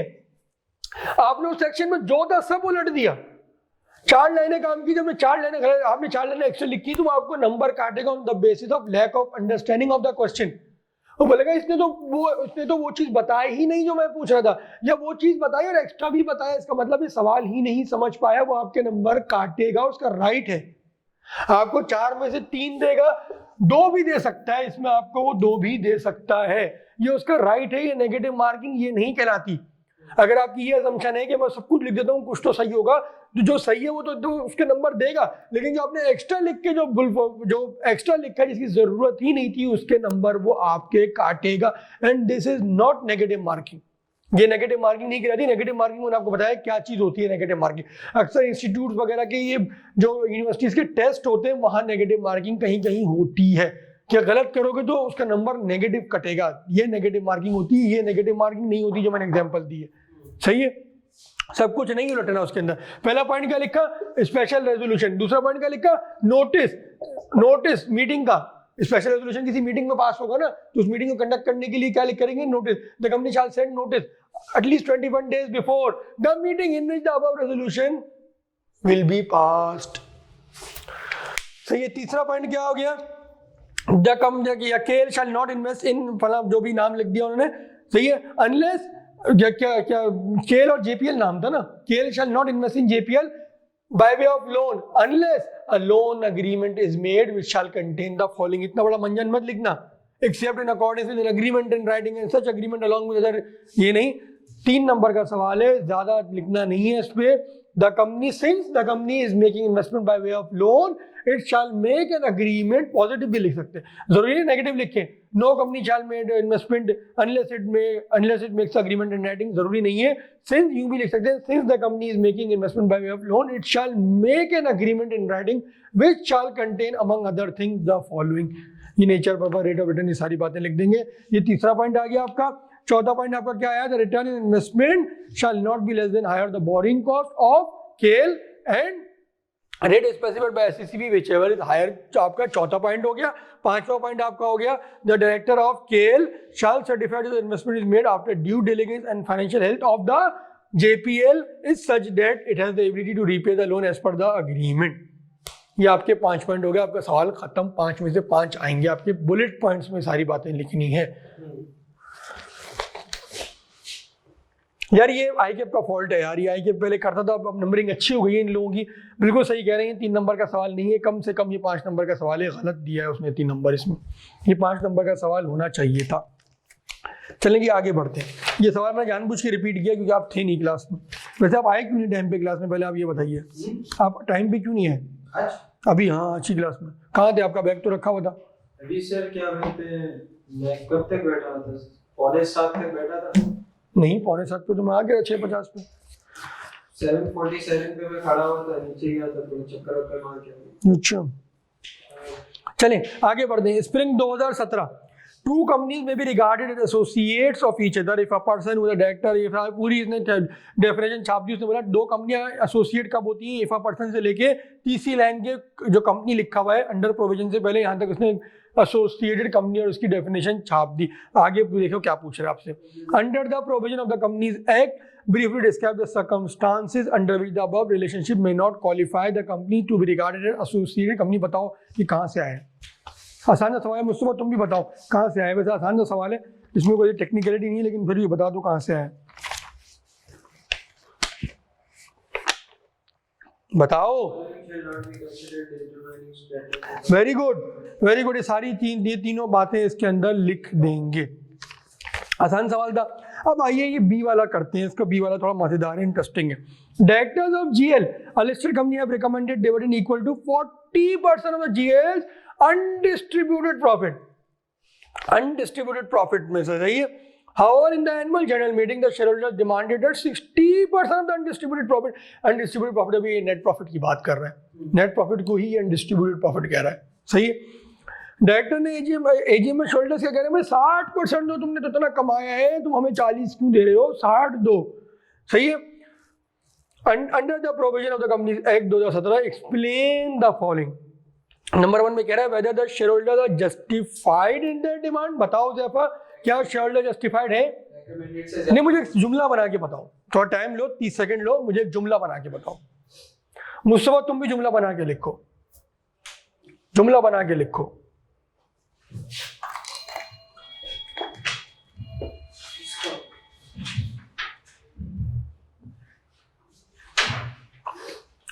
आपने उस सेक्शन में जो था सब उलट दिया, 4 लाइनें काम की, जब 4 लाइनें गलत, आपने 4 लाइनें एक्स्ट्रा लिखी, तो वो आपको नंबर काटेगा on the basis of lack of understanding of the question. वो बोलेगा उसने तो वो चीज बताई ही नहीं जो मैं पूछ रहा था, या वो चीज बताई और एक्स्ट्रा भी बताया, इसका मतलब ये सवाल ही नहीं समझ पाया, वो आपके नंबर काटेगा, उसका राइट है। आपको 4 में से 3 देगा, 2 भी दे सकता है, इसमें आपको वो 2 भी दे सकता है, ये उसका राइट है। ये नेगेटिव मार्किंग ये नहीं कहलाती। अगर आपकी ये असम्पशन है कि मैं सब कुछ लिख देता हूँ, कुछ तो सही होगा, तो जो सही है वो तो उसके नंबर देगा, लेकिन जो आपने एक्स्ट्रा लिख के जो एक्स्ट्रा लिखा जिसकी जरूरत ही नहीं थी, उसके नंबर वो आपके काटेगा। And this is not negative marking. ये नेगेटिव मार्किंग नहीं कराती। नेगेटिव मार्किंग मैंने आपको बताया क्या चीज होती है। नेगेटिव मार्किंग अक्सर इंस्टीट्यूट वगैरह के ये जो यूनिवर्सिटीज के टेस्ट होते हैं, वहां नेगेटिव मार्किंग कहीं कहीं होती है। क्या गलत करोगे तो उसका नंबर नेगेटिव कटेगा, ये नेगेटिव मार्किंग होती है। ये नेगेटिव मार्किंग नहीं होती जो मैंने एग्जांपल दी है, सही है। सब कुछ नहीं उलटना उसके अंदर। पहला पॉइंट क्या लिखा? Special resolution. दूसरा पॉइंट क्या लिखा? नोटिस मीटिंग का। स्पेशल रेजोल्यूशन किसी मीटिंग में पास होगा ना, तो उस मीटिंग को कंडक्ट करने के लिए क्या करेंगे? Notice. The company shell send notice at least 21 days before the meeting in which the above resolution will be passed. सही है। तीसरा पॉइंट क्या हो गया? द कंपनी केल शैल नॉट इन्वेस्ट इन फला, जो भी नाम लिख दिया उन्होंने, सही है। अनलेस क्या केल और JPL नाम था ना, केल shall not invest in JPL by way of loan unless a loan agreement is made which shall contain the following. इतना बड़ा मंजन मत लिखना, except in accordance with an agreement in writing and such agreement along with other. ये नहीं, 3 number का सवाल है, ज्यादा लिखना नहीं है इस पे। The company since the company is making investment by way of loan it shall make an agreement, positive भी लिख सकते हैं, जरूरी नहीं नेगेटिव लिखें। No company shall made investment unless it makes agreement in writing, जरूरी नहीं है। सिंस यूं भी लिख सकते हैं, since the company is making investment by way of loan it shall make an agreement in writing which shall contain among other things the following. ये nature purpose rate of return, ये सारी बातें लिख देंगे। ये तीसरा पॉइंट आ गया आपका। चौथा पॉइंट आपका क्या आया? The return in investment shall not be less than higher the borrowing cost of KEL and rate specified by SCCB whichever is higher. आपका चौथा पॉइंट हो गया। पांचवा पॉइंट आपका हो गया, the director of KEL shall certified the investment is made after due diligence and financial health of the JPL is such that it has the ability to repay the loan as per the agreement. ये आपके 5 point हो गए। आपका सवाल खत्म। 5 में से 5 आएंगे आपके बुलेट पॉइंट्स में, सारी बातें लिखनी है। यार ये ICAP का फॉल्ट है यार, ये ICAP पहले करता था, अब नंबरिंग अच्छी हो गई है इन लोगों की। बिल्कुल सही कह रहे हैं, 3 नंबर का सवाल नहीं है, कम से कम ये 5 नंबर का सवाल है। गलत दिया है उसने 3 नंबर इसमें, ये 5 नंबर का सवाल होना चाहिए था। चलेंगे आगे बढ़ते हैं। ये सवाल मैंने जानबूझ के रिपीट किया क्योंकि आप थे नहीं क्लास में। वैसे आप आए क्यों नहीं टाइम पे क्लास में, पहले आप ये बताइए, आप टाइम पे क्यों नहीं आए आज? अभी? हाँ, अच्छी क्लास में कहाँ थे? आपका बैग तो रखा हुआ था। अभी सर क्या मैं कब तक बैठा था? 6:45 तक बैठा था। नहीं, 6:45 पे तो मैं आ गया, 6:50 पे। 7:47 पे मैं खड़ा हुआ था, नीचे गया था, थोड़ा चक्कर मार के। अच्छा, चलें आगे बढ़ते हैं। Spring 2017 two companies may be regarded as associates of each other if a person with a director, ये पूरी इसने डेफिनेशन छाप दी। उसने बोला दो कंपनियां एसोसिएट कब होती हैं, इफ अ पर्सन से लेके तीसरी लाइन के जो कंपनी लिखा हुआ है अंडर प्रोविजन से पहले, यहाँ तक उसने एसोसिएटेड कंपनी और उसकी डेफिनेशन छाप दी। आगे देखो क्या पूछ रहे हैं आपसे। Under the provision of the companies act briefly describe the circumstances under which the above relationship may not qualify the company to be regarded as associated company। बताओ कि कहाँ से आया है, आसान सा सवाल है मुझसे, तुम भी बताओ कहाँ से आया है। वैसे आसान सा सवाल है, इसमें कोई टेक्निकलिटी नहीं है, लेकिन फिर भी बता दो कहाँ से आया है, बताओ। Very good, very good. ये सारी तीनों बातें इसके अंदर लिख देंगे। आसान सवाल था। अब आइए ये बी वाला करते हैं, इसका बी वाला थोड़ा मजेदार है, इंटरेस्टिंग है। Directors of GL a listed company have recommended dividend equal to 40% of the GL's undistributed profit. Undistributed profit में से सही है। However, in the annual general meeting, the shareholders demanded that 60% of the undistributed profit, undistributed profit अभी net profit की बात कर रहे हैं, नेट प्रॉफिट को ही अनडिस्ट्रीब्यूटेड प्रॉफिट कह रहा है, सही है। डायरेक्टर ने एजीएम में शेयरहोल्डर्स क्या कह रहे हैं, 60% दो, तुमने तो इतना कमाया है, तुम हमें 40 क्यों दे रहे हो, 60 दो, सही है। Under the provision of the companies act 2017 explain the following. Number 1 में कह रहा है whether the shareholders are justified in their demand. बताओ जैफा, क्या शेयरहोल्डर जस्टिफाइड है? नहीं, मुझे एक जुमला बना के बताओ, थोड़ा टाइम लो, 30 सेकंड लो, मुझे एक जुमला बना के बताओ। मुझसे तुम भी जुमला बना के लिखो, जुमला बना के लिखो।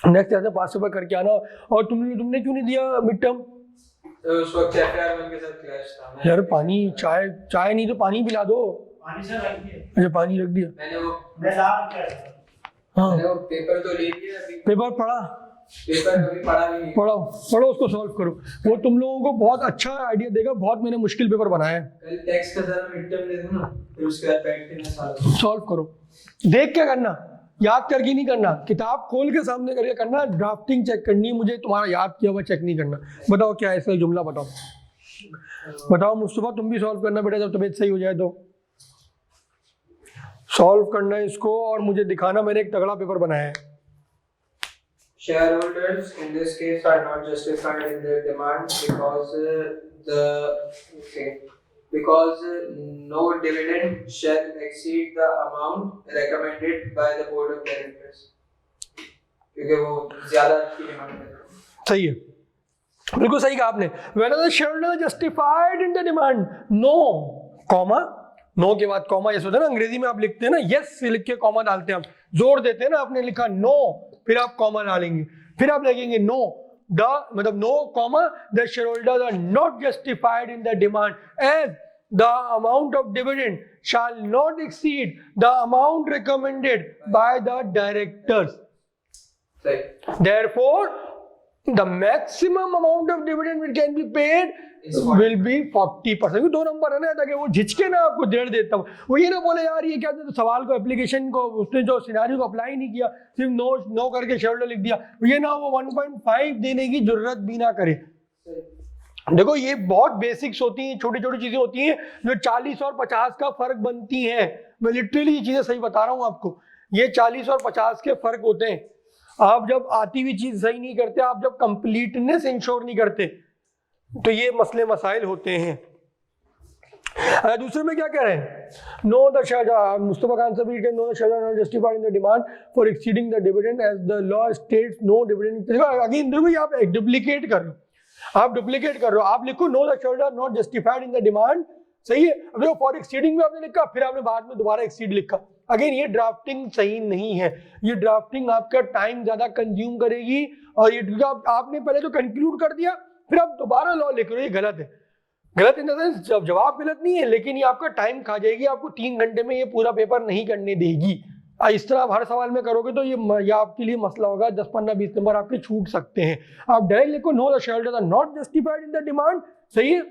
नेक्स्ट ऐसे 5 पेपर करके आना। और तुमने क्यों नहीं दिया मिड टर्म? उस वक्त चैप्टर 1 के साथ क्लैश था। यार पानी, चाय नहीं तो पानी पिला दो। पानी सर रख दिया। अच्छा पानी रख दिया। मैंने वो हाँ, मैंने वो पेपर तो ले लिया, अभी पेपर पढ़ा, पेपर कभी पढ़ा भी नहीं। पढ़ो उसको सॉल्व करो, वो तुम लोगों को बहुत अच्छा आइडिया देगा। बहुत मैंने मुश्किल पेपर बनाया है। कल टेक्स्ट का जरा मिड टर्म दे दो ना, फिर उसके बाद बैठ के ना सॉल्व करो। देख क्या करना, याद करके नहीं करना, किताब खोल के सामने करके करना। ड्राफ्टिंग चेक करनी, मुझे तुम्हारा याद किया हुआ चेक नहीं करना। बताओ क्या है इसका जुमला, बताओ बताओ। मुस्तफा तुम भी सॉल्व करना बेटा, जब तबीयत सही हो जाए तो सॉल्व करना है इसको, और मुझे दिखाना मैंने एक तगड़ा पेपर बनाया है। Shareholders in this case are not justified in their demand because no dividend shall exceed the amount recommended by the board of directors, क्योंकि वो ज्यादा की डिमांड करते हैं। सही है, बिल्कुल सही कहा आपने। Whether the shareholder justified in the demand, no, comma, no के बाद कॉमा, जैसे होता है ना अंग्रेजी में आप लिखते हैं ना यस लिख के कॉमा डालते हैं, आप जोड़ देते हैं ना, आपने लिखा नो, फिर आप कॉमा डालेंगे, फिर आप लिखेंगे नो द, मतलब no comma, the shareholders are not justified in the demand as the amount of dividend shall not exceed the amount recommended by the directors. Therefore, the maximum amount of dividend which can be paid will be 40%। 2 number है ना, ताकि वो झिझके ना आपको डेढ़ देता हूँ, वो ये ना बोले यार ये क्या, तो सवाल को एप्लीकेशन को उसने जो सिनारियो को अप्लाई नहीं किया, सिर्फ नो करके शेयरहोल्डर लिख दिया, ये ना वो 1.5 देने की जरूरत भी ना करे। देखो ये बहुत बेसिक्स होती हैं, छोटी छोटी चीजें होती हैं जो 40 और 50 का फर्क बनती हैं। मैं लिटरली ये चीजें सही बता रहा हूँ आपको, ये 40 और 50 के फर्क होते हैं। आप जब आती हुई चीज सही नहीं करते, आप जब कंप्लीटनेस इंश्योर नहीं करते, तो ये मसले मसाइल होते हैं। दूसरे में क्या कह रहे हैं, no the shareholder, Mustafa Khan साहब भी no the shareholder not justified in the demand for exceeding the dividend as the law states no dividend. Again देखो, ये आप डुप्लीकेट कर रहे हो, आप डुप्लीकेट कर रहे हो। आप लिखो no the shareholder not justified in the demand, सही है। अब देखो फॉर एक्सीडिंग में आपने लिखा, फिर आपने बाद में दोबारा एक्सीड लिखा। अगेन ये ड्राफ्टिंग सही नहीं है, ये ड्राफ्टिंग आपका टाइम ज्यादा कंज्यूम करेगी, और ये आपने पहले तो कंक्लूड कर दिया, फिर आप दोबारा लॉ लिख रहे हो, ये गलत है। गलत इन द सेंस जवाब गलत नहीं है, लेकिन ये आपका टाइम खा जाएगी, आपको 3 घंटे में ये पूरा पेपर नहीं करने देगी। इस तरह आप हर सवाल में करोगे तो ये आपके लिए मसला होगा, 10, 15, 20 नंबर आपके छूट सकते हैं। आप डायरेक्ट लिखो no the shareholders are not justified in the demand, सही है,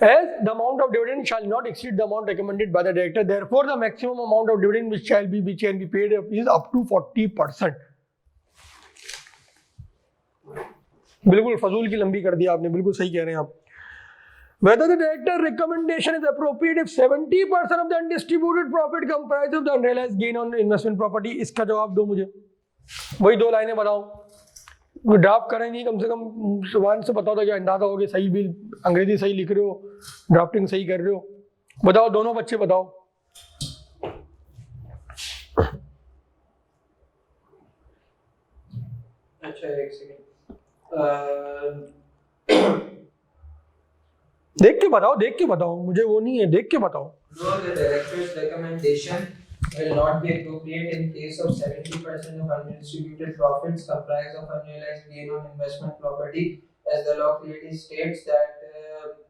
as the amount of dividend shall not exceed the amount recommended by the director, therefore the maximum amount of dividend which can be paid is up to 40%। बिल्कुल फजूल की लंबी कर दिया आपने, बिल्कुल सही कह रहे हैं आप। whether the director recommendation is appropriate if 70% of the undistributed profit comprises of the unrealized gain on investment property। इसका जवाब दो मुझे, वही 2 लाइनें बताओ। ड्राफ्ट करें नहीं, कम से कम जुबान से बताओ तो क्या अंदाजा हो कि सही भी अंग्रेजी सही लिख रहे हो, ड्राफ्टिंग सही कर रहे हो। बताओ दोनों बच्चे बताओ। अच्छा एक सेकंड, देख के बताओ, देख के बताओ, मुझे वो नहीं है, देख के बताओ। No, the director's recommendation will not be appropriate in case of 70% of undistributed profits comprised of unrealized gain on investment property, as the law clearly states that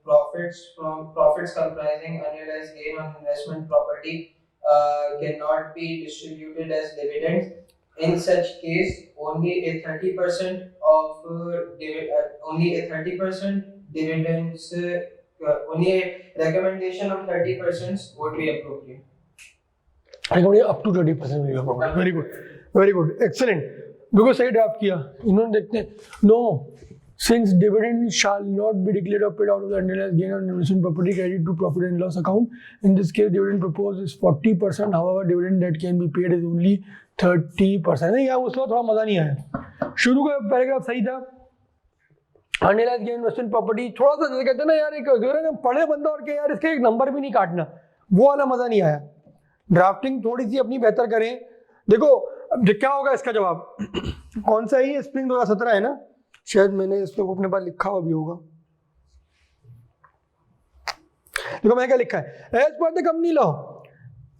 profits comprising unrealized gain on investment property cannot be distributed as dividends. In such case, only a 30% dividends. Only a recommendation of 30% would be appropriate. Up to 30% will be appropriate. Very good, very good, excellent. बिल्कुल सही draft किया इन्होंने। देखते हैं no, since dividend shall not be declared or paid out of the unrealized gain on investment property credited to profit and loss account. In this case, dividend proposed is 40%. However, dividend that can be paid is only 30%. नहीं यार, उसका थोड़ा मजा नहीं आया। शुरू का paragraph सही था, अनरियलाइज्ड गेन इन्वेस्टमेंट प्रॉपर्टी थोड़ा सा जैसे कहते हैं ना यार, एक पढ़े बंदा और क्या यार इसके एक नंबर भी नहीं काटना, वो वाला मजा नहीं आया। ड्राफ्टिंग थोड़ी सी अपनी बेहतर करें। देखो अब क्या होगा इसका जवाब, कौन सा है ये, स्प्रिंग 2017 है ना, शायद मैंने इसको अपने पास लिखा हुआ भी होगा। देखो मैं क्या लिखा है, as per the company law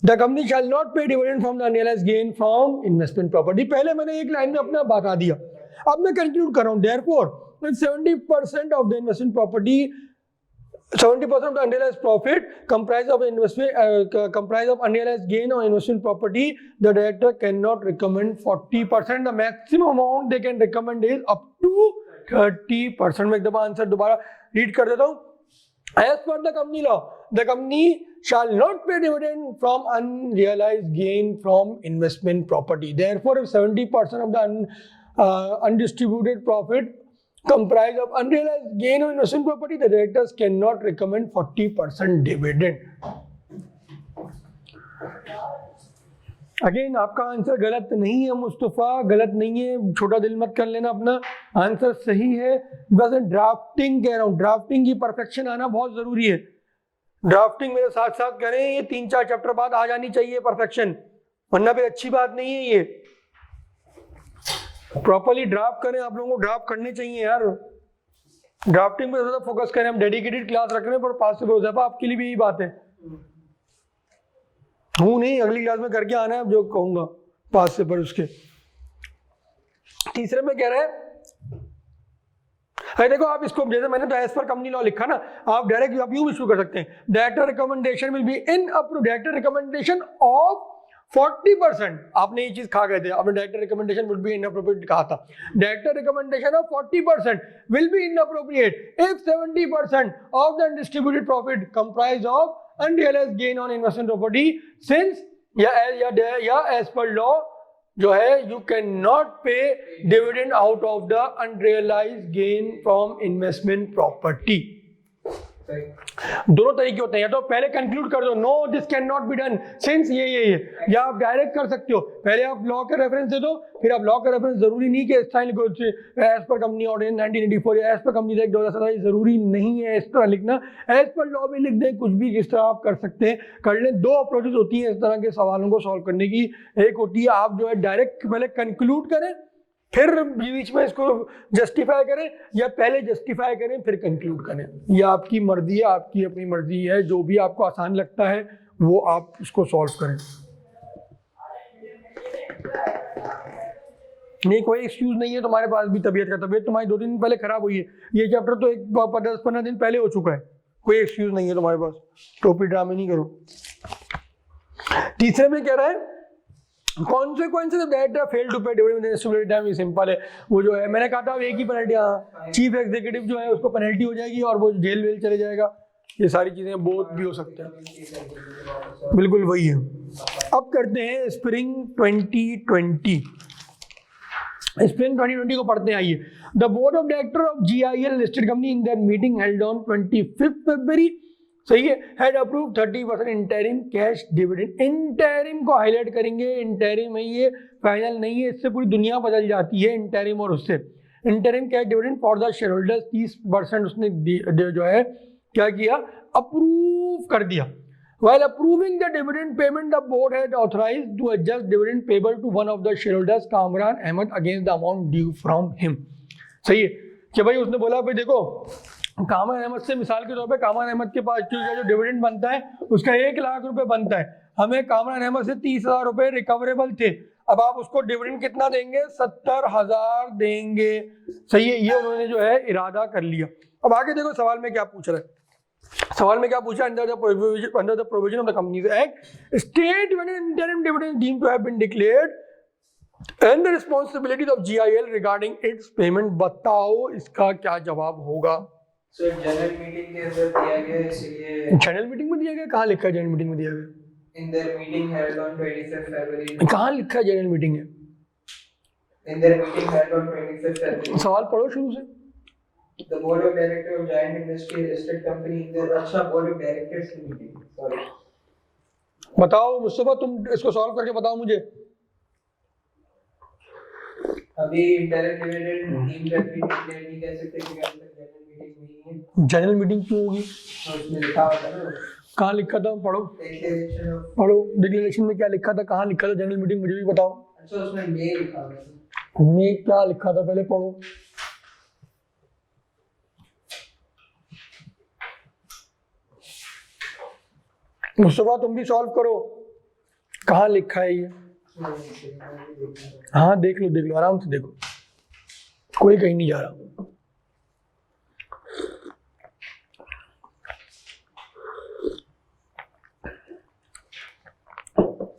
the company shall not pay dividend from the unrealised gain from investment property. पहले मैंने एक लाइन में अपना बता दिया, अब मैं कंक्लूड कर रहा हूं। Therefore 70% of the investment property, 70% of the unrealized profit comprised of unrealized gain on investment property, the director cannot recommend 40%. The maximum amount they can recommend is up to 30%. मैं एक दफा आंसर दोबारा read कर देता हूँ। As per the company law, the company shall not pay dividend from unrealized gain from investment property. Therefore, if 70% of the undistributed profit comprised of unrealized gain on investment property, the directors cannot recommend 40% dividend. Again आपका answer गलत नहीं है मुस्तफा, गलत नहीं है, छोटा दिल मत कर लेना अपना, आंसर सही है। बस ड्राफ्टिंग कह रहा हूँ, ड्राफ्टिंग की परफेक्शन आना बहुत जरूरी है। ड्राफ्टिंग मेरे साथ साथ करें, ये 3-4 चैप्टर बाद आ जानी चाहिए परफेक्शन, वरना फिर अच्छी बात नहीं है। ये प्रॉपर्ली ड्राफ्ट करें, आप लोगों को ड्राफ्ट करने चाहिए यार, ड्राफ्टिंग पे ज्यादा फोकस करें। हम डेडिकेटेड क्लास रख रहे हैं पर पास से भरोसा, आपके लिए भी यही बात है। हूं नहीं, अगली क्लास में करके आना है जो कहूंगा पास से पर उसके। तीसरे में कह रहे हैं, अरे देखो आप इसको जैसे मैंने तो एज पर कंपनी लॉ लिखा ना, आप डायरेक्ट आप यूं भी शुरू कर सकते हैं। Director recommendation will be in approve, director recommendation of 40%। आपने ये चीज खा गए थे, आपने director recommendation would be inappropriate कहा था। Director recommendation of 40% will be inappropriate if 70% of the distributed profit comprise of unrealised gain on investment property, since या एज पर लॉ जो है you can not pay dividend out of the unrealised gain from investment property. दोनों तरीके होते हैं, या तो पहले कंक्लूड कर दो no this can not be done since ये, या आप डायरेक्ट कर सकते हो, पहले आप लॉ का रेफरेंस दे दो, फिर आप लॉ का रेफरेंस जरूरी नहीं कि एज पर कंपनी ऑर्डिनेंस 1984 या एज पर कंपनी एक्ट 2017 जरूरी नहीं है इस तरह लिखना, एज पर लॉ भी लिख दें, कुछ भी जिस तरह आप कर सकते हैं कर लें। 2 अप्रोचेस होती हैं इस तरह के सवालों को सॉल्व करने की। एक होती है आप जो है डायरेक्ट पहले कंक्लूड करें फिर बीच में इसको जस्टिफाई करें, या पहले जस्टिफाई करें फिर कंक्लूड करें, ये आपकी मर्जी है, आपकी अपनी मर्जी है, जो भी आपको आसान लगता है वो आप उसको सॉल्व करें। नहीं कोई एक्सक्यूज नहीं है तुम्हारे पास भी, तबीयत तुम्हारी 2-3 दिन पहले खराब हुई है, ये चैप्टर तो 10-15 दिन पहले हो चुका है, कोई एक्सक्यूज नहीं है तुम्हारे पास, टोपी ड्रामे नहीं करो। तीसरे में कह रहा है consequences of that fail to pay dividend within a stipulated time, simple है, वो जो है मैंने कहा था एक ही पेनल्टी, हाँ चीफ एग्जीक्यूटिव जो है उसको पेनल्टी हो जाएगी और वो जेल वेल चले जाएगा, ये सारी चीजें बोथ भी हो सकते हैं, बिल्कुल वही है। अब करते हैं स्प्रिंग 2020। स्प्रिंग 2020 को पढ़ते हैं। आइए, the board of director of GIL listed company in their meeting held on 25 फरवरी, सही है, had approve 30% interim cash dividend. Interim को हाईलाइट करेंगे, इंटरिम है ये, फाइनल नहीं है, इससे पूरी दुनिया बदल जाती है इंटरिम और उससे। Interim cash dividend for the share holders 30% उसने जो है क्या किया, अप्रूव कर दिया। While approving the dividend payment, the board had authorized to adjust dividend payable to one of the shareholders, Kamran Ahmed, against the amount due from him। सही है कि भाई उसने बोला भाई देखो कामरान अहमद से, मिसाल के तौर पे कामरान अहमद के पास जो डिविडेंड बनता है उसका 1 लाख रुपए बनता है, हमें कामरान अहमद से 30,000 रुपए रिकवरेबल थे, अब आप उसको डिविडेंड कितना देंगे, 70,000 देंगे। सही है, ये उन्होंने जो है इरादा कर लिया। अब आगे देखो सवाल में क्या पूछ रहा है, सवाल में क्या पूछा, under the provision of the companies act state when interim dividend deemed to have been declared and the responsibilities of GIL regarding its payment. बताओ इसका क्या जवाब होगा। सो जनरल मीटिंग के अंदर दिया गया, इसलिए जनरल मीटिंग में दिया गया, कहाँ लिखा है जनरल मीटिंग में दिया गया, in their meeting held on 25 फरवरी, कहाँ लिखा है जनरल मीटिंग है, in their meeting held on 25 फरवरी। सवाल पढ़ो शुरू से। The board of directors of Giant Industries listed company in their अच्छा board of directors की मीटिंग, सॉरी। बताओ मुस्तफा, तुम इसको सॉल्व करके बताओ मुझे। अभी इंटरिम डिविडेंड डीम करके डिक्लेयर नहीं कर सकते क्योंकि अभी तक जनरल मीटिंग नहीं है। जनरल मीटिंग क्यों होगी, और उसमें लिखा होता है ना, कहाँ लिखा था, पढ़ो डिक्लेरेशन ऑफ, पढ़ो, डिक्लेरेशन में क्या लिखा था, कहाँ लिखा था जनरल मीटिंग, मुझे भी बताओ। अच्छा उसमें मे लिखा होता है, मे क्या लिखा था, पहले पढ़ो। मुस्तफा तुम भी सॉल्व करो, कहाँ लिखा है ये, हाँ देख लो आराम से देखो, कोई कहीं नहीं जा रहा।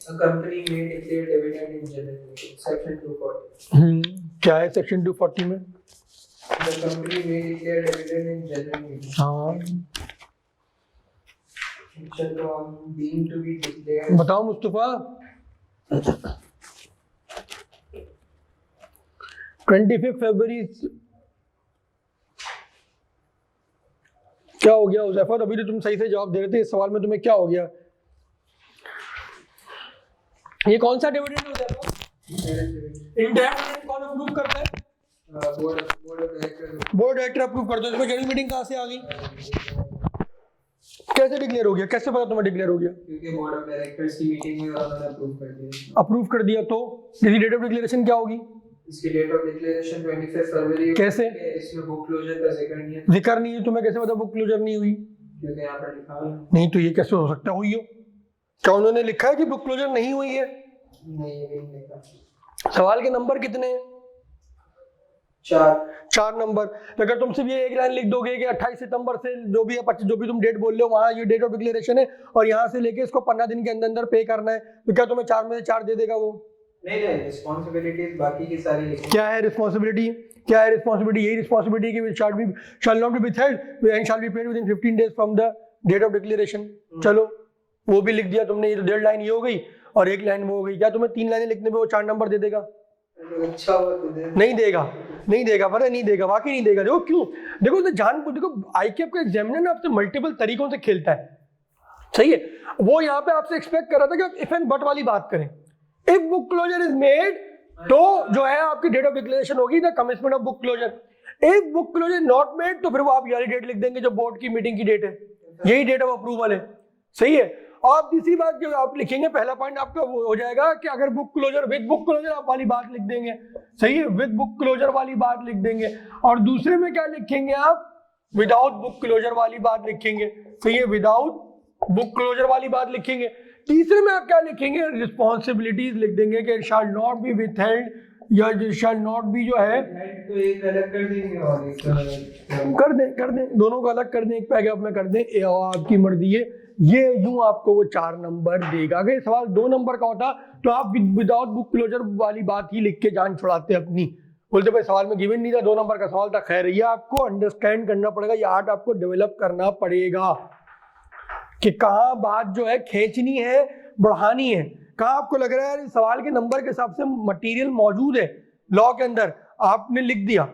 A company may declare dividend in general meeting, section 240। क्या है सेक्शन 240 में? The company may declare dividend in general meeting। हाँ चलो हम deemed to be declared। बताओ मुस्तफा। 25 फरवरी क्या हो गया उज़ैफर, अभी तो तुम सही से जवाब दे रहे थे, इस सवाल में तुम्हें क्या हो गया? ये कौन सा डिविडेंड है उज़ैफर? इंटरिम कौन अप्रूव करता है? Board of director. Board director approve करते हैं। इसमें जनरल मीटिंग कहाँ से आ गई, कैसे डिक्लेयर हो गया, कैसे पता तुम्हें डिक्लेयर हो गया? क्योंकि बोर्ड ऑफ डायरेक्टर्स की मीटिंग में उन्होंने अप्रूव कर दिया। अप्रूव कर दिया तो इसकी डेट ऑफ डिक्लेरेशन क्या होगी? इसकी डेट ऑफ डिक्लेरेशन 25 फरवरी। कैसे? इसमें बुक क्लोजर का जिक्र नहीं है। जिक्र नहीं है, तुम्हें कैसे पता बुक क्लोजर नहीं हुई? क्योंकि यहाँ पर लिखा है। नहीं तो ये कैसे हो सकता, हुई हो? क्या उन्होंने लिखा है कि बुक क्लोजर नहीं हुई है? नहीं लिखा। सवाल के नंबर कितने हैं? 4 नंबर। अगर तुम सिर्फ ये एक लाइन लिख दोगे कि 28 सितंबर से जो भी है 25 जो भी तुम डेट बोल रहे हो वहां ये डेट ऑफ डिक्लेरेशन है और यहाँ से लेके इसको 15 दिन के अंदर अंदर पे करना है, तो क्या तुम्हें 4 में से 4 दे देगा वो? नहीं रिस्पांसिबिलिटीज बाकी की सारी लिखी। क्या है रिस्पांसिबिलिटी? क्या है रिस्पांसिबिलिटी? यही रिस्पांसिबिलिटी की shall not be withheld and shall be paid within 15 days from the date of declaration. चलो वो भी लिख दिया तुमने, ये तो 1.5 लाइन ये हो गई और 1 लाइन वो हो गई। क्या तुम्हें 3 लाइनें लिखने में वो 4 नंबर दे देगा? अच्छा नहीं देगा, नहीं देगा, पता नहीं देगा, वाकई नहीं देगा। देखो क्यों, देखो देखो आईकेएफ का एग्जामिनर ना आपसे मल्टीपल तरीकों से खेलता है, सही है। वो यहाँ पे आपसे एक्सपेक्ट कर रहा था कि आप इफ एंड बट वाली बात करें। If book closure is made तो जो है आपकी डेट ऑफ डिक्लेरेशन होगी the commencement of book closure. If book closure not made तो फिर वो आप ये डेट लिख देंगे जो बोर्ड की मीटिंग की डेट है, यही डेट ऑफ अप्रूवल है, सही है। और तीसरी बात जो आप लिखेंगे, पहला पॉइंट आपका वो हो जाएगा कि अगर book closure with book closure आप वाली बात लिख देंगे, सही है, विद बुक क्लोजर वाली बात लिख देंगे। और दूसरे में क्या लिखेंगे आप? विदाउट बुक क्लोजर वाली बात लिखेंगे, सही है, विदाउट बुक क्लोजर वाली बात लिखेंगे। तीसरे में आप क्या लिखेंगे? रिस्पॉन्सिबिलिटीज लिख देंगे कि शैल नॉट बी विथहेल्ड या शैल नॉट बी जो है तो एक अलग कर देंगे और एक कर दें दोनों को अलग कर दें, एक पैराग्राफ में कर दें, आपकी मर्जी है। ये यूं आपको वो 4 नंबर देगा। अगर सवाल 2 नंबर का होता तो आप विदाउट बुक क्लोजर वाली बात ही लिख के जान छुड़ाते अपनी, बोलते भाई सवाल में गिवन नहीं था, 2 नंबर का सवाल था। खैर ये आपको अंडरस्टैंड करना पड़ेगा, ये आर्ट आपको डेवलप करना पड़ेगा कि कहाँ बात जो है खींचनी है, बढ़ानी है, कहाँ आपको लग रहा है सवाल के नंबर के हिसाब से मटेरियल मौजूद है लॉ के अंदर आपने लिख दिया,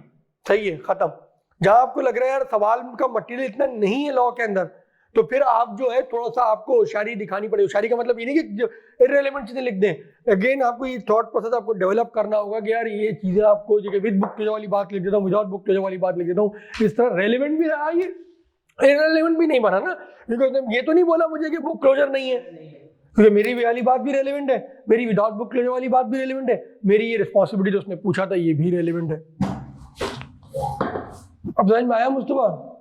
सही है, खत्म। जहां आपको लग रहा है यार सवाल का मटेरियल इतना नहीं है लॉ के अंदर, तो फिर आप जो है थोड़ा सा आपको होशियारी दिखानी पड़ेगी। होशियारी का मतलब ये नहीं कि इररिलेवेंट चीजें लिख दें। अगेन आपको ये थॉट प्रोसेस आपको डेवलप करना होगा कि यार ये चीजें आपको जो विद बुक क्लोजर वाली बात लिख देता हूँ, विदाउट बुक क्लोजर वाली बात लिख देता हूँ, इस तरह रेलिवेंट भी रहा, ये इररिलेवेंट भी नहीं बना ना, क्योंकि ये तो नहीं बोला मुझे कि बुक क्लोजर नहीं है, क्योंकि मेरी वाली बात भी रेलिवेंट है, मेरी विदाउट बुक क्लोजर वाली बात भी रेलिवेंट है, मेरी ये रिस्पॉन्सिबिलिटी जो उसने पूछा था ये भी रेलिवेंट है। अब समझ में आया मुस्तफा?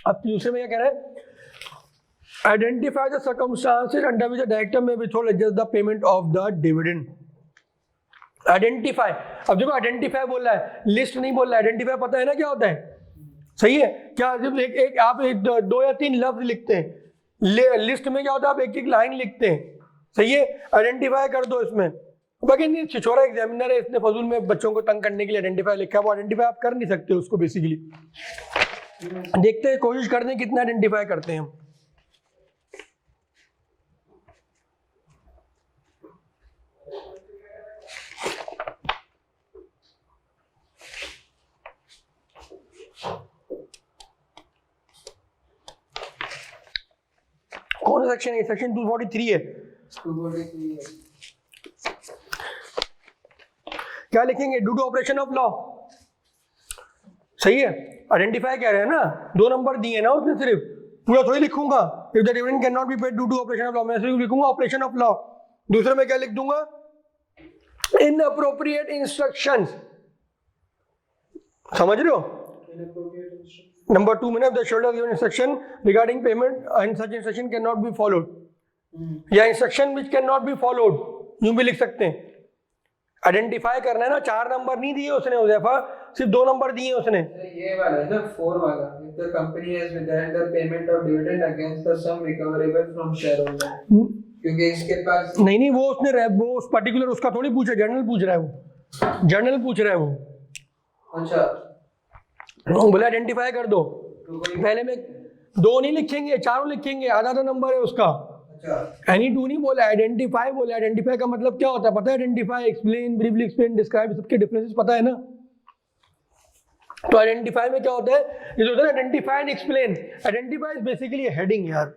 अब दूसरे में क्या कह रहा है, identify the circumstances under which the director may withhold adjust the payment of the dividend. Identify, अब देखो आइडेंटिफाई बोल रहा है, लिस्ट नहीं बोल रहा है। आइडेंटिफाई पता है ना क्या होता है, सही है क्या? जब एक आप दो या तीन लफ्ज लिखते हैं, लिस्ट में क्या होता है आप एक एक लाइन लिखते हैं, सही है, आइडेंटिफाई कर दो इसमें। बाकी नहीं, छिछोरा एग्जामिनर है, इसने फजूल में बच्चों को तंग करने के लिए आइडेंटिफाई लिखा है, वो आइडेंटिफाई आप कर नहीं सकते उसको। बेसिकली देखते हैं, कोशिश करते हैं कितना आइडेंटिफाई करते हैं हम। कौन सा सेक्शन है? सेक्शन 243 है। 243 है। क्या लिखेंगे? Due to operation of law, सही है। आइडेंटिफाई कह रहे हैं ना, 2 नंबर दिए ना उसने, सिर्फ पूरा थोड़ी लिखूंगा। If the dividend can not be paid due to operation of law, मैं सिर्फ लिखूंगा ऑपरेशन ऑफ लॉ। दूसरे में क्या लिख दूंगा? इनअप्रोप्रिएट इंस्ट्रक्शंस, समझ रहे हो? नंबर 2 में the schedule given instruction regarding payment and such instruction can not be followed, या instruction which can not be followed, यूं भी लिख सकते हैं। आइडेंटिफाई करना है ना, 4 नंबर नहीं दिए उसने उज़ैफा, सिर्फ 2 नंबर दिए उसने। ये वाला है ना 4 वाला, if the company has withheld the payment of dividend against the sum recoverable from shareholder, क्योंकि इसके पास नहीं वो उसने वो उस पर्टिकुलर उसका थोड़ी पूछा, जर्नल पूछ रहा है वो, जर्नल पूछ रहा है वो। अच्छा, बोले आइडेंटिफाई कर दो, पहले में 2 नहीं लिखेंगे, 4 लिखेंगे, आधा नंबर है उसका। एनी 2 नहीं बोला, आइडेंटिफाई बोला। आइडेंटिफाई का मतलब क्या होता है पता है? Identify, explain, briefly explain, describe, सबके डिफरेंसेस पता है ना। तो आइडेंटिफाई में क्या होता है? ये होता है identify and explain. Identify is basically heading यार,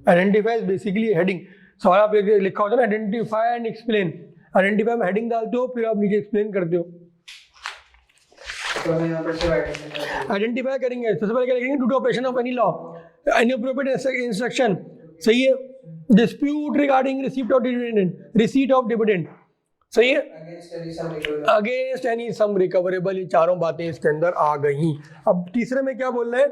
आइडेंटिफाई इज बेसिकली हेडिंग। सवाल आप लिखा होता है ना आइडेंटिफाई एंड एक्सप्लेन, आइडेंटिफाई में हेडिंग डालते हो, फिर आप नीचे एक्सप्लेन करते हो। तो मैं यहाँ पर से आइडेंटिफाई करेंगे, सबसे पहले क्या लिखेंगे? Due to operation of any law, inappropriate instruction, सही है। Dispute regarding receipt of dividend, receipt of dividend, सही है। अगेंस्ट एनी सम रिकवरेबल, ये चारों बातें इसके अंदर आ गई। अब तीसरे में क्या बोल रहे हैं?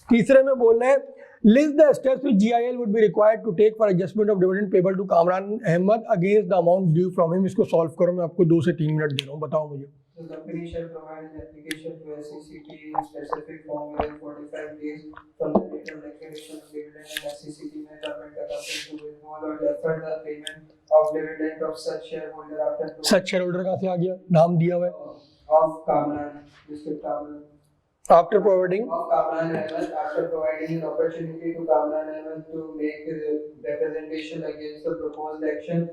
तीसरे में बोल रहे हैं list the steps which GIL would be required to take for adjustment of dividend payable to Kamran Ahmed against the amount due from him. इसको सॉल्व करो, मैं आपको 2 से 3 मिनट दे रहा हूँ, बताओ मुझे। The company shall provide an application to SCCT in specific form within 45 days from the date of declaration of dividend, and SCCT may permit the company to withhold or defer the payment of dividend of such shareholder after such share holder कहाँ से आ गया? नाम दिया हुआ है of Kamran, Mr. Kamran. After providing Of Kamran Ahmed, after providing an opportunity to Kamran Ahmed to make representation against the proposed action.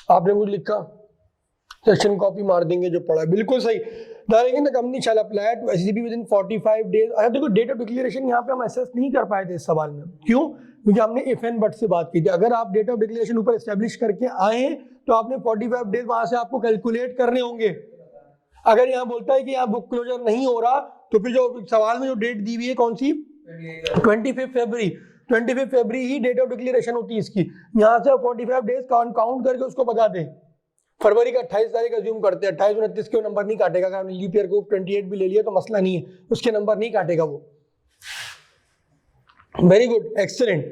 आपने मुझे लिखा, सेक्शन कॉपी मार देंगे जो पढ़ा है, बिल्कुल सही। The company shall apply to SCB within 45 days. अच्छा देखो, डेट ऑफ डिक्लेरेशन यहाँ पे हम असेस नहीं कर पाए थे इस सवाल में, क्यों? क्योंकि हमने इफ एंड बट से बात की थी। अगर आप डेट ऑफ डिक्लेरेशन ऊपर एस्टेब्लिश करके आए तो आपने 45 डेज वहां से आपको कैलकुलेट करने होंगे। अगर यहाँ बोलता है कि यहाँ बुक क्लोजर नहीं हो रहा, तो फिर जो सवाल में जो डेट दी हुई है कौन सी? 25 फरवरी। 25 फरवरी ही डेट ऑफ डिक्लेरेशन होती है इसकी। यहाँ से 45 डेज काउंट करके उसको बता दें। फरवरी का 28 तारीख अज्यूम करते हैं, 28 29 के नंबर नहीं काटेगा। अगर लीप ईयर को 28 भी ले लिया तो मसला नहीं है, उसके नंबर नहीं काटेगा वो। Very good, excellent.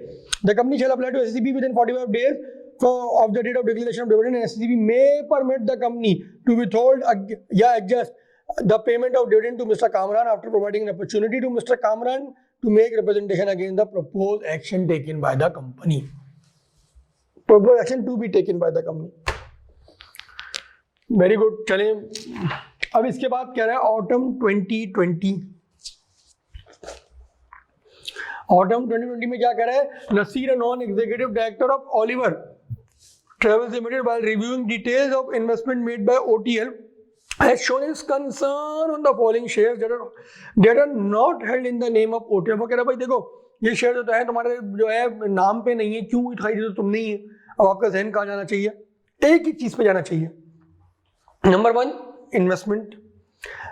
The company shall apply to SCB within 45 days of the date of declaration of dividend, and SCB may permit the company to withhold adjust the payment of dividend to Mr. Kamran after providing an opportunity to Mr. Kamran to make representation against the proposed action taken by the company. Proposed action to be taken by the company. Very good. चलिए अब इसके बाद कह रहा है autumn 2020। Autumn 2020 में क्या कह रहा है, Naseer, a non executive director of Oliver travels limited, while reviewing details of investment made by OTL has shown his concern on the following shares that are not held in the name of OTL। वो कह रहा भाई देखो ये share जो है तुम्हारे जो है नाम पे नहीं है, क्यों खरीदे तो तुम नहीं है। अब आपका जहन कहाँ जाना चाहिए, एक ही चीज पे जाना चाहिए। नंबर 1 इन्वेस्टमेंट,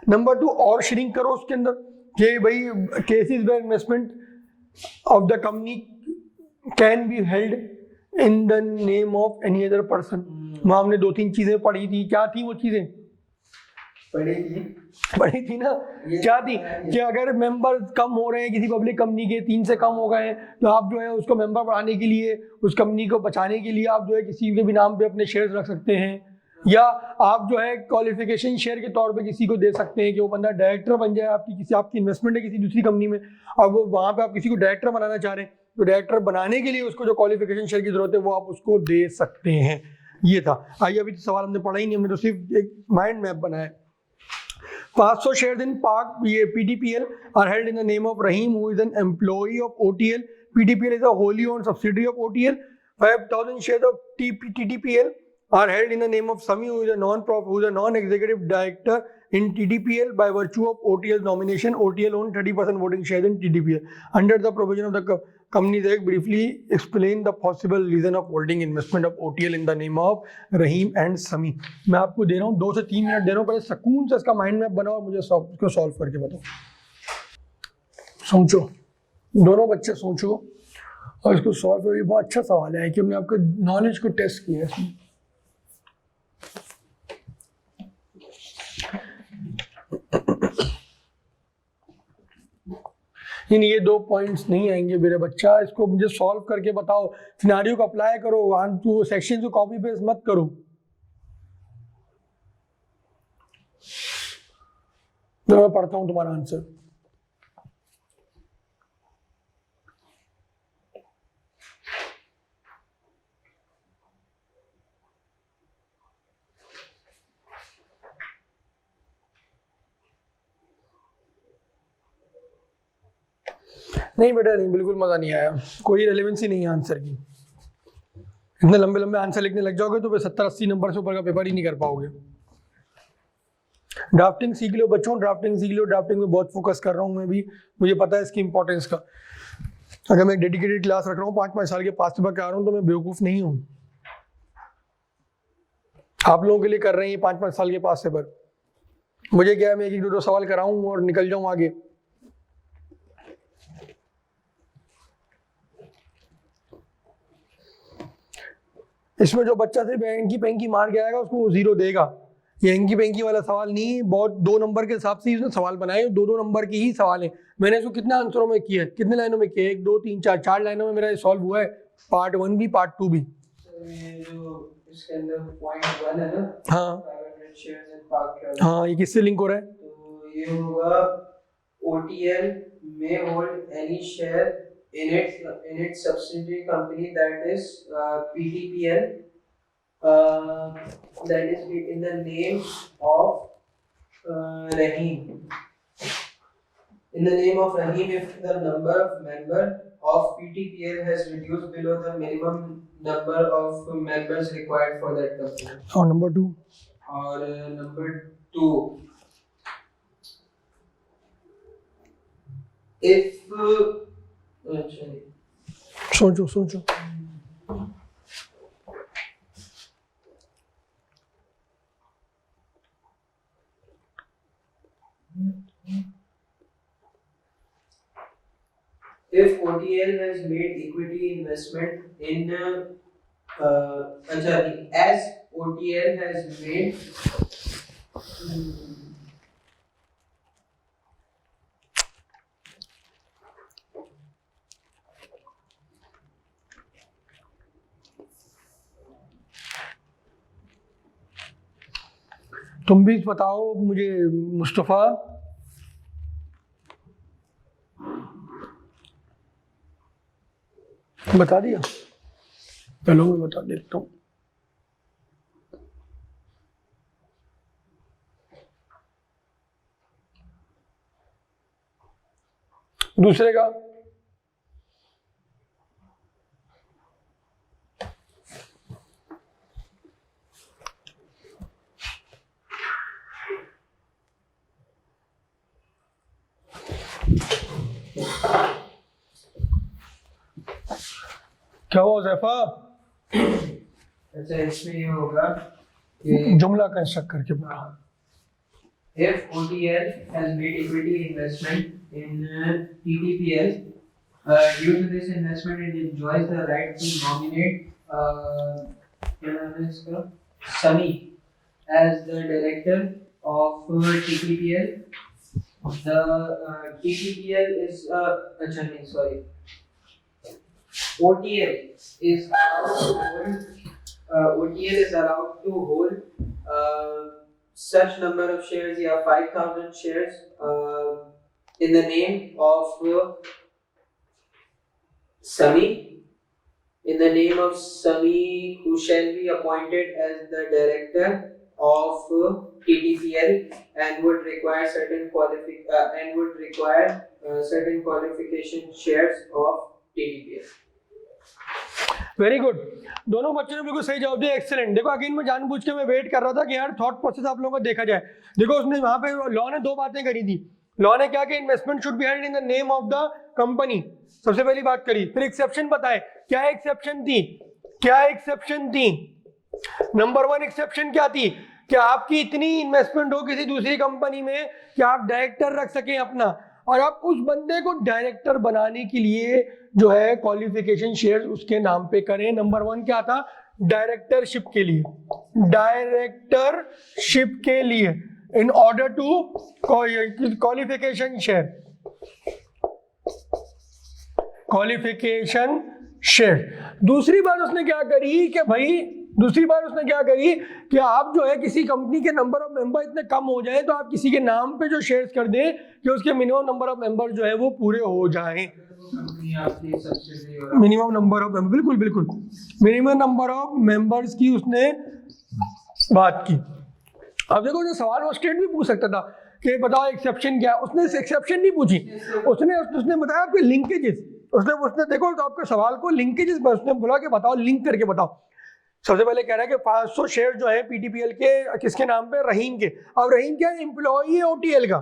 नंबर 2 और श्रिंक करो उसके अंदर कि भाई cases where investment of the company can be held in the name of any other person. वहां हमने 2-3 चीजें पढ़ी थी, क्या थी वो चीजें, पढ़ी थी ना, क्या थी कि अगर मेंबर कम हो रहे हैं किसी पब्लिक कंपनी के, 3 से कम हो गए हैं, तो आप जो है उसको मेंबर बढ़ाने के लिए, उस कंपनी को बचाने के लिए आप जो है किसी के भी नाम पे अपने शेयर्स रख सकते हैं, या आप जो है क्वालिफिकेशन शेयर के तौर पे किसी को दे सकते हैं कि वो बंदा डायरेक्टर बन जाए आपकी, किसी आपकी इन्वेस्टमेंट है किसी दूसरी कंपनी में, अब वो वहाँ पे आप किसी को डायरेक्टर बनाना चाह रहे हैं, तो डायरेक्टर बनाने के लिए उसको जो क्वालिफिकेशन शेयर की जरूरत है वो आप उसको दे सकते हैं। ये था। आइए, अभी तो सवाल हमने पढ़ा ही नहीं, हमने तो सिर्फ एक माइंड मैप बनाया। 500 shares in Park PTPL are held in the name of Rahim, who is an employee of OTL. PTPL is a wholly owned subsidiary of OTL. 5,000 shares of TTPL are held in the name of Sami, who is a non-executive director in TTPL by virtue of OTL's nomination. OTL owns 30% voting shares in TTPL. Under the provision of the Companies Act, briefly explain the possible reason of holding investment of OTL in the name of Rahim and Sami. मैं आपको दे रहा हूँ 2 से 3 minute दे रहा हूँ, पहले सुकून से इसका माइंड मैप बनाओ और मुझे इसको सॉल्व करके बताओ। सोचो, दोनों बच्चे सोचो और इसको सॉल्व करो। ये बहुत अच्छा सवाल है कि हमने आपके नॉलेज को टेस्ट किया है इसमें। ये 2 पॉइंट्स नहीं आएंगे मेरे बच्चा, इसको मुझे सॉल्व करके बताओ, सिनेरियो को अप्लाई करो, तू सेक्शन को कॉपी पेस्ट मत करो। तो मैं पढ़ता हूं तुम्हारा आंसर। नहीं बेटा नहीं, बिल्कुल मजा नहीं आया, कोई रेलेवेंसी नहीं है आंसर की। इतने लंबे लंबे आंसर लिखने लग जाओगे तो फिर 70-80 नंबर से ऊपर का पेपर ही नहीं कर पाओगे। ड्राफ्टिंग सीख लो बच्चों, ड्राफ्टिंग सीख लो। ड्राफ्टिंग में बहुत फोकस कर रहा हूँ मैं भी, मुझे पता है इसकी इंपॉर्टेंस का। अगर मैं डेडिकेटेड क्लास रख रहा हूँ 5-5 साल के पास पेपर करा रहा हूँ तो मैं बेवकूफ नहीं हूँ। आप लोगों के लिए कर रहे हैं 5-5 साल के पास पेपर, मुझे क्या है मैं 1-2 सवाल कराऊं और निकल जाऊं आगे। इसमें जो बच्चा सिर्फ एंकी पेंकी मार के आएगा उसको 0 देगा। ये एंकी पेंकी वाला सवाल नहीं, बहुत 2 नंबर के हिसाब से इसने सवाल बनाए, 2-2 नंबर के ही सवाल है। मैंने इसको कितने आंसरों में किया है, कितने लाइनों में किया है, 1 2 3 4 लाइनों में मेरा ये सॉल्व हुआ है। पार्ट 1 भी पार्ट 2 भी। इसके अंदर पॉइंट 1 है ना, हाँ 500 shares in Park। हाँ, ये किससे लिंक हो रहा है? तो ये होगा OTL may hold any share in its subsidiary company, that is PTPL, that is in the name of Rahim. In the name of Rahim, if the number of members of PTPL has reduced below the minimum number of members required for that company. और number 2 और number 2, if सोचो सोचो। if OTL has made equity investment in as OTL has made तुम भी बताओ मुझे मुस्तफ़ा। बता दिया, चलो मैं बता देता हूँ। दूसरे का क्या हुआ ज़ैफा? अच्छा इसमें ये होगा कि जुमला कंस्ट्रक्ट करके बता। if OTL has made equity investment in TTPL, due to this investment it enjoys the right to nominate क्या नाम है इसका, Sunny as the director of TTPL. The TTPL is अच्छा नहीं sorry, OTL is allowed to hold such number of shares, yeah, 5,000 shares in the name of Sami, who shall be appointed as the director of TTPL and would require certain qualification shares of TTPL. Very good, दोनों बच्चों ने बिल्कुल सही जवाब दिया, excellent. देखो again मैं जानबूझ के मैं वेट कर रहा था कि यार थॉट प्रोसेस आप लोगों को देखा जाए। देखो उसने वहां पे लॉ ने दो बातें करी थी। लॉ ने क्या कि investment should be held in the name of the company, सबसे पहली बात करी। फिर एक्सेप्शन बताए, क्या एक्सेप्शन थी? नंबर 1 एक्सेप्शन क्या थी कि आपकी इतनी इन्वेस्टमेंट हो किसी दूसरी कंपनी में कि आप डायरेक्टर रख सकें अपना, और आप उस बंदे को डायरेक्टर बनाने के लिए जो है क्वालिफिकेशन शेयर उसके नाम पे करें। नंबर 1 क्या था? डायरेक्टरशिप के लिए in order to qualification share. दूसरी बार उसने क्या करी कि आप जो है किसी कंपनी के नंबर ऑफ मेंबर इतने कम हो जाए तो आप किसी के नाम पे जो शेयर्स कर दें कि उसके मिनिमम नंबर ऑफ मेंबर जो है वो पूरे हो जाएं। मिनिमम नंबर ऑफ मेंबर, बिल्कुल मिनिमम नंबर ऑफ मेंबर्स की उसने बात की। अब देखो जो सवाल वो स्टेट भी पूछ सकता था कि बताओ एक्सेप्शन क्या। उसने एक्सेप्शन नहीं पूछी, उसने बताया आपके लिंकेजेस। उसने देखो तो आपके सवाल को लिंकेजेस पर उसने बोला कि बताओ, लिंक करके बताओ। सबसे पहले कह रहा है कि 500 शेयर जो है पीटीपीएल के किसके नाम पे? रहीम के। अब रहीम क्या एम्प्लॉई है ओटीएल का,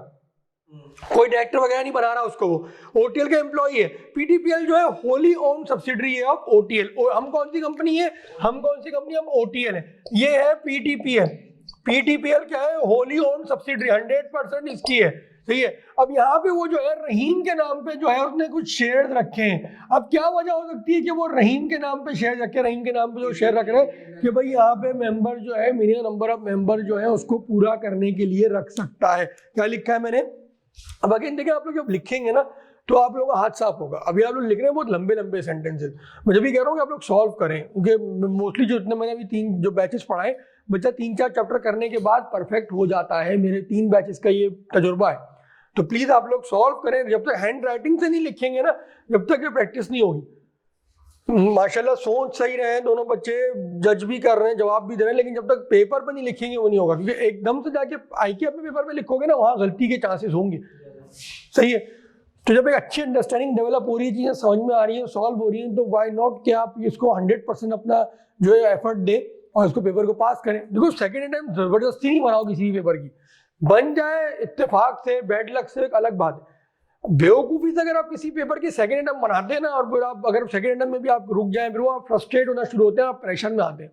कोई डायरेक्टर वगैरह नहीं बना रहा उसको, वो ओटीएल का एम्प्लॉई है। पीटीपीएल जो है होली ओन सब्सिडरी है ऑफ ओटीएल। हम कौन सी कंपनी है? हम ओटीएल है। ये है पीटीपीएल क्या है? होली ओन सब्सिडरी, 100% इसकी है, सही है। अब यहाँ पे वो जो है रहीम के नाम पे जो है उसने कुछ शेयर रखे हैं। अब क्या वजह हो सकती है कि वो रहीम के नाम पे शेयर रखे? रहीम के नाम पे जो शेयर रख रहे हैं कि भाई यहाँ पे मेंबर जो है मिनिमम नंबर ऑफ मेंबर जो है उसको पूरा करने के लिए रख सकता है। क्या लिखा है मैंने? अब अगेन देखिए, आप लोग जब लिखेंगे ना तो आप लोगों का हाथ साफ होगा। अभी आप लोग लिख रहे हैं बहुत लंबे सेंटेंसेस। मैं जब भी कह रहा हूँ कि आप लोग सॉल्व करें, क्योंकि मोस्टली जो इतने मैंने अभी 3 जो बैचेस पढ़ाए, बच्चा 3-4 चैप्टर करने के बाद परफेक्ट हो जाता है। मेरे 3 बैचेस का ये तजुर्बा है। तो प्लीज आप लोग सॉल्व करें। जब तक हैंड राइटिंग से नहीं लिखेंगे ना, जब तक ये प्रैक्टिस नहीं होगी। माशाल्लाह सोच सही रहे हैं दोनों बच्चे, जज भी कर रहे हैं, जवाब भी दे रहे हैं, लेकिन जब तक पेपर पर नहीं लिखेंगे वो नहीं होगा। क्योंकि एकदम से जाके आईके अपने पेपर पे लिखोगे ना, वहाँ गलती के चांसेस होंगे, सही है। तो जब एक अच्छी अंडरस्टैंडिंग डेवलप हो रही है, चीजें समझ में आ रही है, सॉल्व हो रही है, तो व्हाई नॉट कि आप इसको 100% अपना जो है एफर्ट दे और इसको पेपर को पास करें। देखो सेकेंड टाइम जबरदस्ती नहीं बनाओ किसी भी पेपर की, बन जाए इत्तेफाक से, बैड लक से, एक अलग बात है। बेवकूफ़ी से अगर आप किसी पेपर की सेकेंड अटेम्प्ट बनाते हैं ना, और फिर आप अगर सेकेंड अटेम्प्ट में भी आप रुक जाएं, फिर वो आप फ्रस्ट्रेट होना शुरू होते हैं, आप परेशान में आते हैं।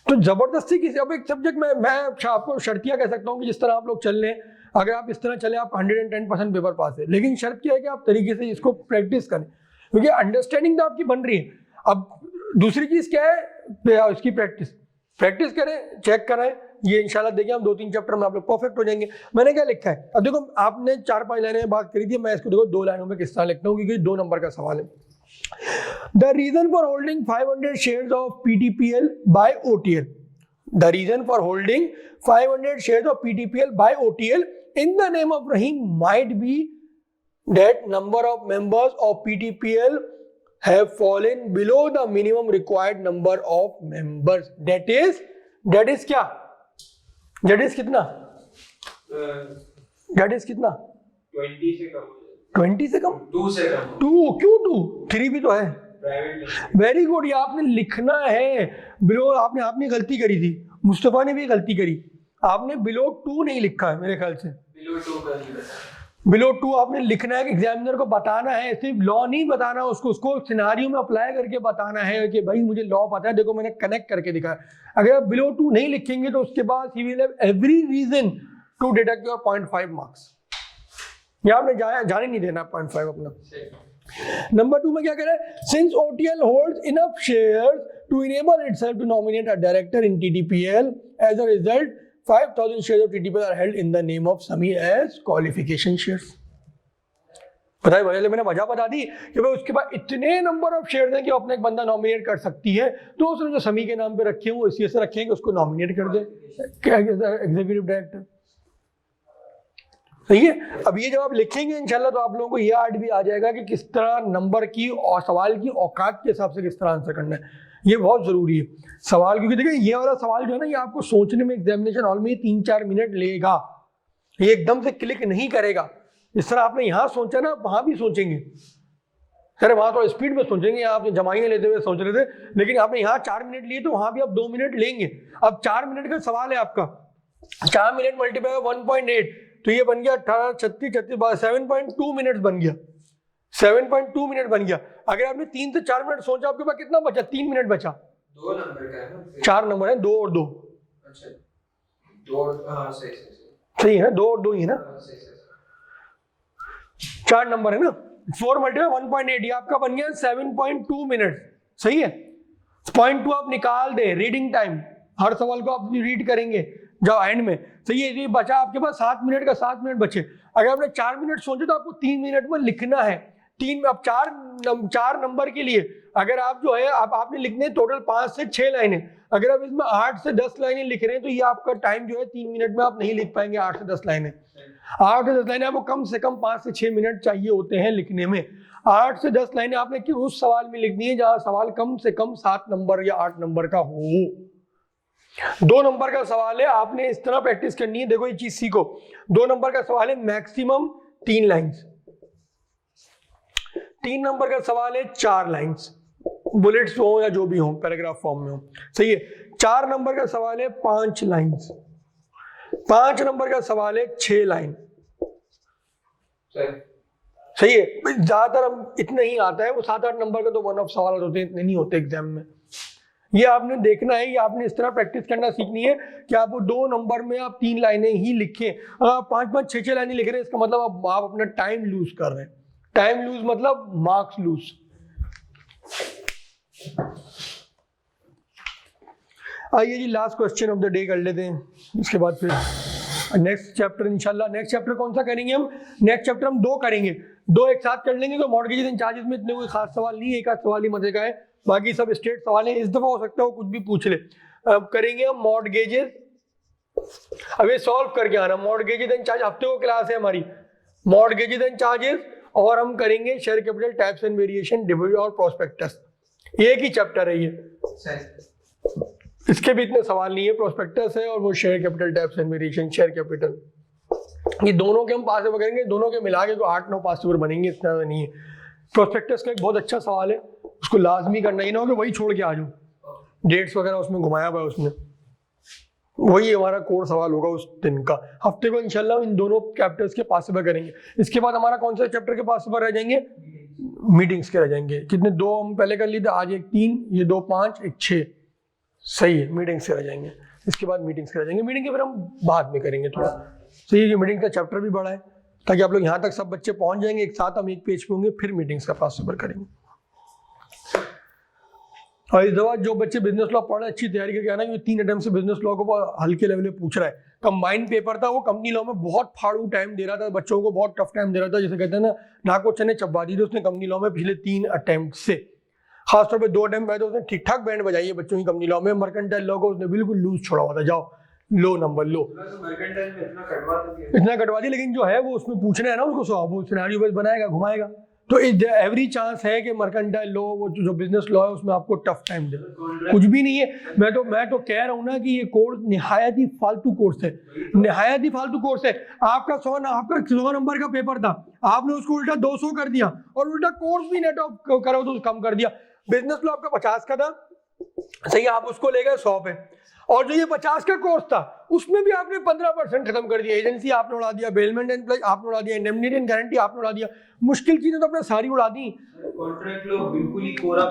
तो जबरदस्ती किसी, अब एक सब्जेक्ट में मैं आपको शर्तियाँ कह सकता हूँ कि जिस तरह आप लोग चल रहे हैं, अगर आप इस तरह चले आप 110% पेपर पास है। लेकिन शर्त क्या है कि आप तरीके से इसको प्रैक्टिस करें, क्योंकि अंडरस्टैंडिंग तो आपकी बन रही है। अब दूसरी चीज़ क्या है? इसकी प्रैक्टिस करें, चेक करें। ये इंशाल्लाह देखिए हम 2-3 चैप्टर में आप लोग परफेक्ट हो जाएंगे। मैंने क्या लिखा है? अब देखो आपने 4-5 लाइनें में बात करी थी, मैं इसको देखो 2 लाइनों में किस तरह लिखता हूँ, क्योंकि 2 नंबर का सवाल है। The reason for holding 500 shares of PTPL by OTL, the reason for holding 500 shares of PTPL by OTL in the name of Rahim might be that number of members of PTPL have fallen below the minimum required number of members. That is क्या? That is कितना? 20 से कम। 20 से कम, 2 से कम, 2 क्यों 2, 3 भी तो है। Private. Very good, ये आपने लिखना है बिलो, आपने गलती करी थी, मुस्तफा ने भी गलती करी, आपने बिलो 2 नहीं लिखा है मेरे ख्याल से, बिलो 2 कर दिया, बिलो 2 आपने लिखना है कि एग्जामिनर को बताना है, सिर्फ लॉ नहीं बताना उसको सिनारियो में अप्लाई करके बताना है कि भाई मुझे लॉ पता है, देखो मैंने कनेक्ट करके दिखाया। अगर आप बिलो 2 नहीं लिखेंगे तो उसके बाद ही will have every reason to deduct your 0.5 marks, ये आपने जाने नहीं देना 0.5 अपना। नंबर 2 में क्या कह रहा है, since OTL holds enough shares to enable itself to nominate a director in TTPL, as a result 5,000 shares of TTPL are held in the name of Sami as qualification shares। पता है मैंने वजह बता दी कि भाई उसके बाद इतने नंबर ऑफ शेयर्स हैं कि अपने एक बंदा नॉमिनेट कर सकती है, तो उसने जो समी के नाम पे रखे हैं वो इसी से रखेंगे, उसको नॉमिनेट कर दे एग्जीक्यूटिव डायरेक्टर। सही है। अब ये जब आप लिखेंगे इंशाल्लाह तो आप लोगों को ये आर्ट भी आ जाएगा कि किस तरह नंबर की और सवाल की औकात के हिसाब से किस तरह आंसर करना है, ये बहुत जरूरी है सवाल, क्योंकि देखिए ये वाला सवाल जो है ना ये आपको सोचने में एग्जामिनेशन हॉल में 3-4 मिनट लेगा, ये एकदम से क्लिक नहीं करेगा। इस तरह आपने यहाँ सोचा ना वहां भी सोचेंगे, अरे वहां तो स्पीड में सोचेंगे, आप जमाइयाँ लेते हुए सोच रहे थे, लेकिन आपने यहाँ 4 मिनट लिए तो वहां भी आप 2 मिनट लेंगे। अब 4 मिनट का सवाल है आपका, 4 मिनट मल्टीप्लाई 1.8 तो ये बन गया 18, 36, 36, 7.2 मिनट बन गया, 7.2 मिनट बन गया। अगर आपने 3 से 4 मिनट सोचा आपके पास कितना बचा, 3 मिनट बचा। 2 नंबर का है ना, 4 नंबर है, 2 और 2। अच्छा 2, हाँ सही है, 2 और 2 ही है ना, 4 नंबर है ना, 4 मल्टीप्लाई 1.8 ये आपका बन गया 7.2 मिनट। सही है, 0.2 आप निकाल दे, रीडिंग टाइम हर सवाल को आप रीड करेंगे जब एंड में। सही है, ये बचा आपके पास 7 मिनट का, 7 मिनट बचे। अगर आपने 4 मिनट सोचे तो आपको 3 मिनट में लिखना है, 3 अब 4 नंबर के लिए अगर आप जो है आपने लिखने टोटल 5 से 6 लाइनें, अगर आप इसमें 8 से 10 लाइनें लिख रहे हैं तो ये आपका टाइम जो है 3 मिनट में आप नहीं लिख पाएंगे 8 से 10 लाइनें। 8 से 10 लाइनें आपको कम से कम 5 से 6 मिनट चाहिए होते हैं लिखने में। 8 से 10 लाइनें आपने कि उस सवाल में लिखनी है जहां सवाल कम से कम 7 नंबर या 8 नंबर का हो। 2 नंबर का सवाल है, आपने इस तरह प्रैक्टिस करनी है, देखो ये चीज सीखो। 2 नंबर का सवाल है मैक्सिमम 3 लाइन्स, 3 नंबर का सवाल है 4 लाइन्स, बुलेट्स हो या जो भी हो, पैराग्राफ फॉर्म में हो। सही है। 4 नंबर का सवाल है 5 लाइन्स, 5 नंबर का सवाल है 6 लाइन। सही है, ज्यादातर हम इतना ही आता है, वो 7-8 नंबर का तो 1 ऑफ सवाल होते हैं, इतने नहीं होते एग्जाम में। ये आपने देखना है, ये आपने इस तरह प्रैक्टिस करना सीखनी है कि आप 2 नंबर में आप 3 लाइनें ही लिखें। अगर आप 5-5, 6-6 लाइनें लिख रहे हैं इसका मतलब आप अपना टाइम लूज कर रहे हैं। टाइम लूज मतलब मार्क्स लूज। आइए जी last question of the day कर लेते हैं, इसके बाद फिर नेक्स्ट चैप्टर इंशाल्लाह। नेक्स्ट चैप्टर कौन सा करेंगे हम? नेक्स्ट चैप्टर हम 2 करेंगे, 2 एक साथ कर लेंगे। तो मॉर्गेजेस एंड चार्जेस में इतने कोई खास सवाल नहीं है, एक आध सवाल ही मजे का है, बाकी सब स्टेट सवाल है। इस दफा हो सकता है वो कुछ भी पूछ ले। अब करेंगे हम मॉर्गेजेस, अब ये सॉल्व करके आना। मॉर्गेजेस एंड चार्ज हफ्ते को क्लास है हमारी, मॉर्गेजेस एंड चार्जेस, और हम करेंगे share capital types and variation, dividend और प्रोस्पेक्टस। एक ही चैप्टर है ये, इसके भी इतने सवाल नहीं है। प्रोस्पेक्टस है और वो share capital types and variation, share capital, ये दोनों के हम पास ओवर करेंगे, दोनों के मिला के तो 8-9 पास ओवर बनेंगे, इतना नहीं है। प्रोस्पेक्टस का एक बहुत अच्छा सवाल है, उसको लाजमी करना ही ना हो कि वही छोड़ के आ जाओ, डेट्स वगैरह उसमें घुमाया हुआ है उसमें, वही हमारा कोर सवाल होगा उस दिन का। हफ्ते को इंशाल्लाह इन दोनों चैप्टर्स के पास ओवर करेंगे। इसके बाद हमारा कौन सा चैप्टर के पास ओवर रह जाएंगे? मीटिंग्स के रह जाएंगे। कितने? 2 हम पहले कर लिए थे, आज 1 3, ये 2 5, 1 6। सही है, मीटिंग्स के रह जाएंगे। इसके बाद मीटिंग्स के रह जाएंगे, मीटिंग के फिर हम बाद में करेंगे थोड़ा। सही है, मीटिंग का चैप्टर भी बड़ा है ताकि आप लोग यहाँ तक सब बच्चे पहुंच जाएंगे, एक साथ हम एक पेज पे होंगे, फिर मीटिंग्स का पास ओवर करेंगे। और इस दफा जो बच्चे बिजनेस लॉ पढ़ रहे हैं, अच्छी तैयारी करके आना, क्योंकि 3 अटेम्प्ट से बिजनेस लॉ को हल्के लेवल पे पूछ रहा है। कंबाइंड पेपर था, वो कंपनी लॉ में बहुत फाड़ू टाइम दे रहा था बच्चों को, बहुत टफ टाइम दे रहा था, जैसे कहते हैं ना नाको चने चबा दी थी उसने कंपनी लॉ में पिछले 3 अटेम्प्ट से। खासतौर पर 2 अटेम्प्ट में तो उसने ठीक ठाक बैंड बजाई है बच्चों की कंपनी लॉ में। मर्केंटाइल लॉ को उसने बिल्कुल लूज छोड़ा हुआ था, जाओ लो नंबर लो, इतना कटवा दी। लेकिन जो है वो उसमें पूछना है ना उसको, वो सिनेरियो बेस बनाएगा, घुमाएगा, तो एवरी चांस है कि मर्केंटाइल लॉ, वो जो बिजनेस लॉ है, उसमें आपको टफ टाइम दे। कुछ भी नहीं है। मैं तो कह रहा हूँ ना कि ये कोर्स निहायत ही फालतू कोर्स है, निहायत ही फालतू कोर्स है। आपका 100 नंबर का पेपर था, आपने उसको उल्टा 200 कर दिया और उल्टा कोर्स भी नेट ऑफ करो तो कम कर दिया। बिजनेस लॉ आपका 50 का था, सही, आप उसको ले गए 100 पे, और जो ये 50 का कोर्स था उसमें भी आपने 15% खत्म कर दिया। एजेंसी आपने उड़ा दिया, बेलमेंट एंड प्लेज आपने उड़ा दिया, इंडेमनिटी एंड गारंटी आपने उड़ा दिया, मुश्किल चीजें तो आपने सारी उड़ा दी। कॉन्ट्रैक्ट लो बिल्कुल ही कोरा।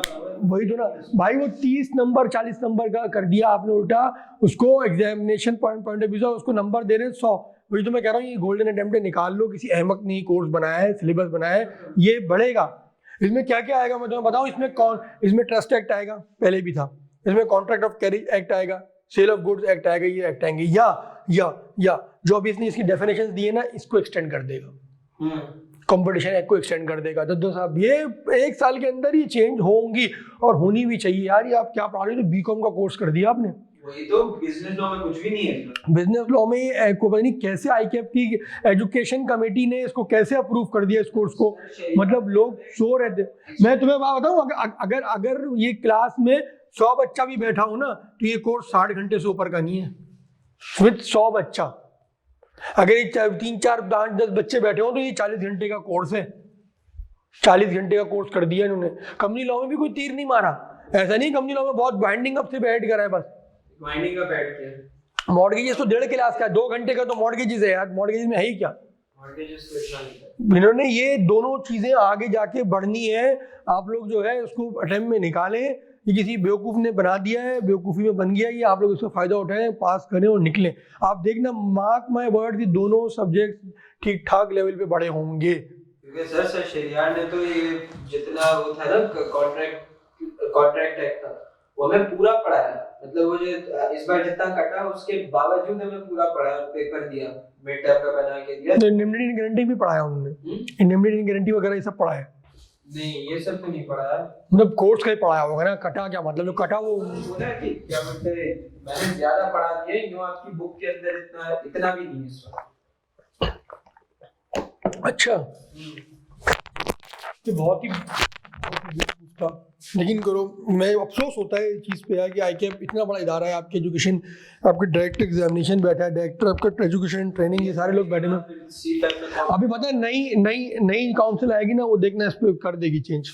वही तो ना भाई, वो 30 नंबर 40 नंबर का कर दिया आपने उल्टा, उसको एग्जामिनेशन पॉइंट ऑफ व्यू से उसको नंबर दे रहे 100। वही तो मैं कह रहा हूँ, ये गोल्डन अटेम्प्ट निकाल लो, किसी अहमक ने कोर्स बनाया है, सिलेबस बनाया है, ये बढ़ेगा। इसमें क्या क्या आएगा मैं तुम्हें बताऊँ। इसमें ट्रस्ट एक्ट आएगा, पहले भी था। इसमें कॉन्ट्रैक्ट ऑफ कैरिज एक्ट आएगा, सेल ऑफ गुड्स एक्ट आएगा, ये एक्ट आएंगे। या जो अभी इसने इसकी डेफिनेशंस दी है ना, इसको एक्सटेंड कर देगा, कंपटीशन एक्ट को एक्सटेंड कर देगा। तो साहब ये 1 साल के अंदर ही चेंज होंगी, और होनी भी चाहिए यार। ये आप क्या पढ़ा रहे हो, बीकॉम का कोर्स कर दिया आपने। वही तो, बिजनेस लॉ में कुछ भी नहीं है। बिजनेस लॉ में को पता नहीं कैसे आईकेएफ की एजुकेशन कमेटी ने इसको कैसे अप्रूव कर दिया इस कोर्स को, मतलब लोग सो रहे थे। मैं तुम्हें बात बताऊं, अगर ये क्लास में 100 बच्चा भी बैठा हो ना, तो ये कोर्स 60 घंटे से ऊपर का नहीं है विद 100 बच्चा। अगर ये 3, 4, 5, 10 बच्चे बैठे हो तो ये 40 घंटे का कोर्स है। 40 घंटे का कोर्स कर दिया इन्होंने। कंपनी लॉ में भी कोई तीर नहीं मारा, ऐसा नहीं। कंपनी लॉ में बहुत बाइंडिंग अप से बैठ करा है, बस बाइंडिंग अप ऐड किया। मॉर्गेजेस तो 1.5 क्लास का, 2 घंटे का तो मॉर्गेजेस है यार। मॉर्गेजेस में है ही क्या, मॉर्गेजेस तो इतना नहीं। इन्होंने ये दोनों चीजें आगे जाके बढ़नी है। आप लोग जो है उसको अटेम्प्ट में निकालें। ये किसी बेवकूफ़ ने बना दिया है, बेवकूफ़ी में बन गया ये, आप लोग इसका फायदा उठाएं, पास करें और निकलें। आप देखना, मार्क माय वर्ड, की दोनों सब्जेक्ट ठीक ठाक लेवल पे बड़े होंगे। क्योंकि सर शरियार ने तो ये जितना वो था ना कॉन्ट्रैक्ट एक्ट था, वो हमें पूरा पढ़ा है। मतलब वो जो इस बार जितना कटा उसके बावजूद हमें पूरा पढ़ा, पेपर दिया, मिड टर्म का बना के दिया। इंडेमनिटी एंड गारंटी भी पढ़ाया उन्होंने, इंडेमनिटी एंड गारंटी वगैरह ये सब पढ़ा है। नहीं, ये सब तो नहीं पढ़ा है। मतलब कोर्स का ही पढ़ाया होगा ना। कटा क्या मतलब, जो कटा वो बोला कि क्या बोलते हैं, मैंने ज्यादा पढ़ा दिया, यूं आपकी बुक के अंदर इतना भी नहीं है इस बार। अच्छा, तो बहुत ही था। लेकिन करो, मैं अफसोस होता है इस चीज़ पे यार कि आईकेएफ इतना बड़ा इदारा है, आपके एजुकेशन, आपके डायरेक्टर एग्जामिनेशन बैठा है, डायरेक्टर आपका एजुकेशन ट्रेनिंग, ये सारे लोग बैठे हैं। अभी पता है नई काउंसिल आएगी ना, वो देखना इस पे कर देगी चेंज।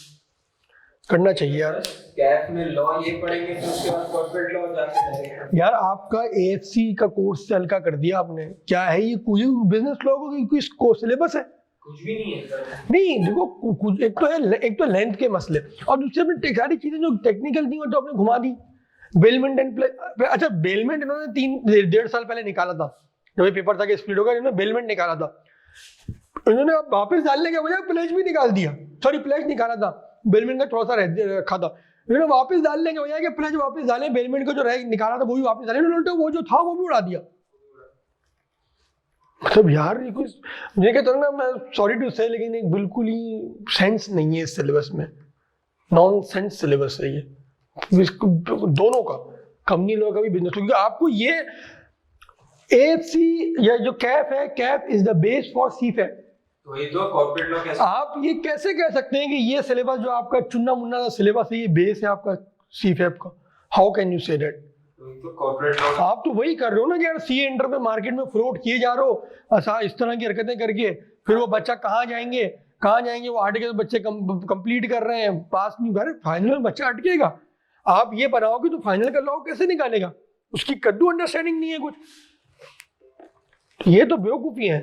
करना चाहिए यार। कैफ में लॉ ये पढ़ेंगे तो उसके बाद कॉर्पोरेट लॉ जाके जाएगा। यार आपका एएफसी का कोर्स से हल्का कर दिया आपने। क्या है ये, कोई बिजनेस लॉ का कोई सिलेबस है? कुछ भी नहीं है। नहीं देखो, कुछ एक तो लेंथ के मसले, और दूसरे में सारी चीजें जो टेक्निकल थी वो तो आपने घुमा दी। बेलमेंट एंड प्लेज, अच्छा बेलमेंट इन्होंने 1.5 साल पहले निकाला था, जब ये पेपर था कि स्प्लिट होगा, इन्होंने बेलमेंट निकाला था। इन्होंने वापस डालने के बजाय प्लेज भी निकाल दिया। सॉरी, प्लेज निकाला था, बेलमेंट का थोड़ा सा रखा था। इन्होंने वापस डालने के बजाय कि प्लेज वापस डाले, बेलमेंट को जो निकाला था वो भी वापस डाले, इन्होंने वो जो था वो भी उड़ा दिया। मतलब यार ये कुछ, मुझे कहता हूँ ना, मैं सॉरी टू से, लेकिन एक बिल्कुल ही सेंस नहीं है इस सिलेबस में। नॉन सेंस सिलेबस है ये दोनों का, कंपनी लॉ का भी, बिजनेस, क्योंकि आपको ये एएफसी या जो कैफ है, CAF is the base for CFAT. तो ये तो कॉर्पोरेट लॉ कैसे, आप ये कैसे कह सकते हैं कि ये सिलेबस जो आपका चुन्ना मुन्ना सिलेबस है, ये बेस है आपका सीफैट का? How can you say that? तो कॉर्पोरेट लॉ आप तो वही कर रहे हो ना कि यार सी एंटर पे मार्केट में फ्लोट किए जा रहे हो इस तरह की हरकतें करके, फिर वो बच्चा कहाँ जाएंगे, वो आर्टिकल बच्चे कंप्लीट कर रहे हैं, पास नहीं कर, फाइनल में बच्चा अटकेगा। आप ये बनाओगे तो फाइनल का लॉ कैसे निकालेगा? उसकी कद्दू अंडरस्टैंडिंग नहीं है कुछ। ये तो बेवकूफी है।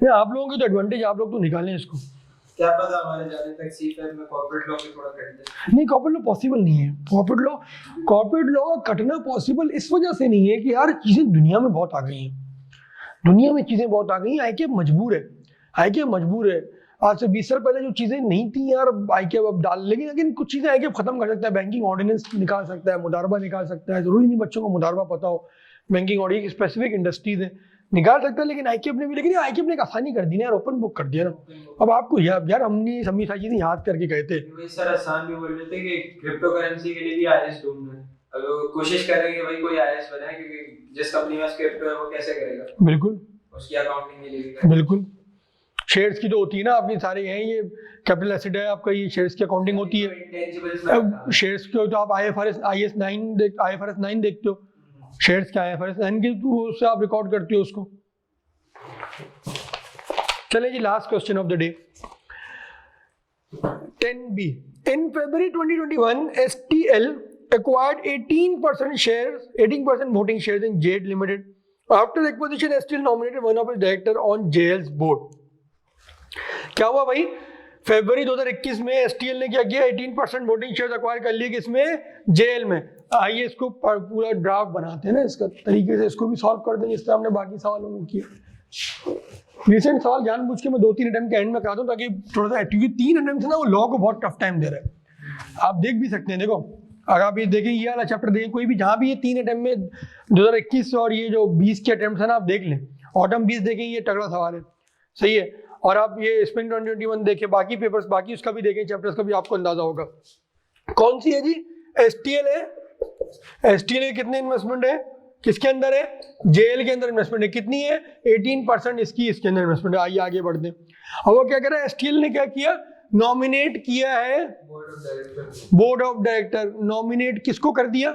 आप लोगों की तो एडवांटेज, आप लोग तो निकालें इसको। क्या पता हमारे जाने तक सीफैट में कॉर्पोरेट लॉ पे थोड़ा कट जाए। नहीं, कॉर्पोरेट लॉ पॉसिबल नहीं है। कॉर्पोरेट लॉ कटना पॉसिबल इस वजह से नहीं है कि यार चीजें दुनिया में बहुत आ गई हैं, दुनिया में चीजें बहुत आ गई हैं। आईकेएफ मजबूर है। आज से 20 साल पहले जो चीजें नहीं थी यार, आईकेएफ अब डाल, लेकिन कुछ चीजें आईकेएफ खत्म कर सकता है। बैंकिंग ऑर्डिनेंस निकाल सकता है, मुदारबा निकाल सकता है। जरूरी नहीं बच्चों को मुदारबा पता हो, बैंकिंग ऑर्डिनेंस स्पेसिफिक इंडस्ट्रीज है, निकाल सकता है। लेकिन आईकेएफ ने भी, लेकिन आईकेएफ ने एक आसानी कर दी ना यार, ओपन बुक कर दिया ना। अब आपको यार हमने सभी सारी चीजें याद करके गए थे। वही सर आसान भी बोल रहे थे कि क्रिप्टो करेंसी के लिए भी आईएस ढूंढ रहे हैं। अब वो कोशिश करेंगे भाई कोई आईएएस बने, क्योंकि जिस कंपनी में क्रिप्टो है वो कैसे करेगा, बिल्कुल उसकी अकाउंटिंग के लिए भी करेगा। बिल्कुल। शेयर्स की तो होती है ना, आपकी सारे हैं ये कैपिटल एसेट है आपका, ये शेयर्स की अकाउंटिंग होती है। इंटेंजिबल्स में अब शेयर्स की हो तो आप IFRS 9 देखते हो, शेयर्स क्या है IFRS 9 के थ्रू उससे आप रिकॉर्ड करते हो उसको। चलिए जी, last question of the day 10B। In February 2021, STL acquired 18% voting shares in JADE Limited. After the acquisition, STL nominated one of its director on JL's board. क्या हुआ भाई, फरवरी 2021 में STL ने क्या किया, 18% वोटिंग शेयर अक्वायर कर लिए किसमें, JL में। आइए इसको पूरा ड्राफ्ट बनाते हैं ना इसका तरीके से, इसको भी सॉल्व कर देंगे इस तरह हमने बाकी सवालों में किया। रिसेंट सवाल जानबूझ के मैं 2-3 अटेम्प्ट के एंड में करा दूं ताकि थोड़ा सा, क्योंकि 3 अटेम्प्ट से ना वो लॉ को बहुत टफ टाइम दे रहा है। आप देख भी सकते हैं, देखो अगर आप ये देखें, ये वाला चैप्टर देखें कोई भी, जहाँ भी ये 3 अटेम्प्ट में 2021 और ये जो 20 के अटेम्प्ट है ना, आप देख लें। ऑटम 20 देखें, ये तगड़ा सवाल है, सही है। और आप ये स्प्रिंग 2021 देखें, बाकी पेपर्स बाकी उसका भी देखें, चैप्टर्स का भी आपको अंदाजा होगा। कौन सी है जी, STL है। STL के कितने इन्वेस्टमेंट है, किसके अंदर है, JL के अंदर इन्वेस्टमेंट है, कितनी है 18% इसके अंदर इन्वेस्टमेंट है। आइए आगे बढ़ते हैं। और वो क्या कर रहा है, STL ने क्या किया, नॉमिनेट किया है बोर्ड ऑफ डायरेक्टर। नॉमिनेट किसको कर दिया,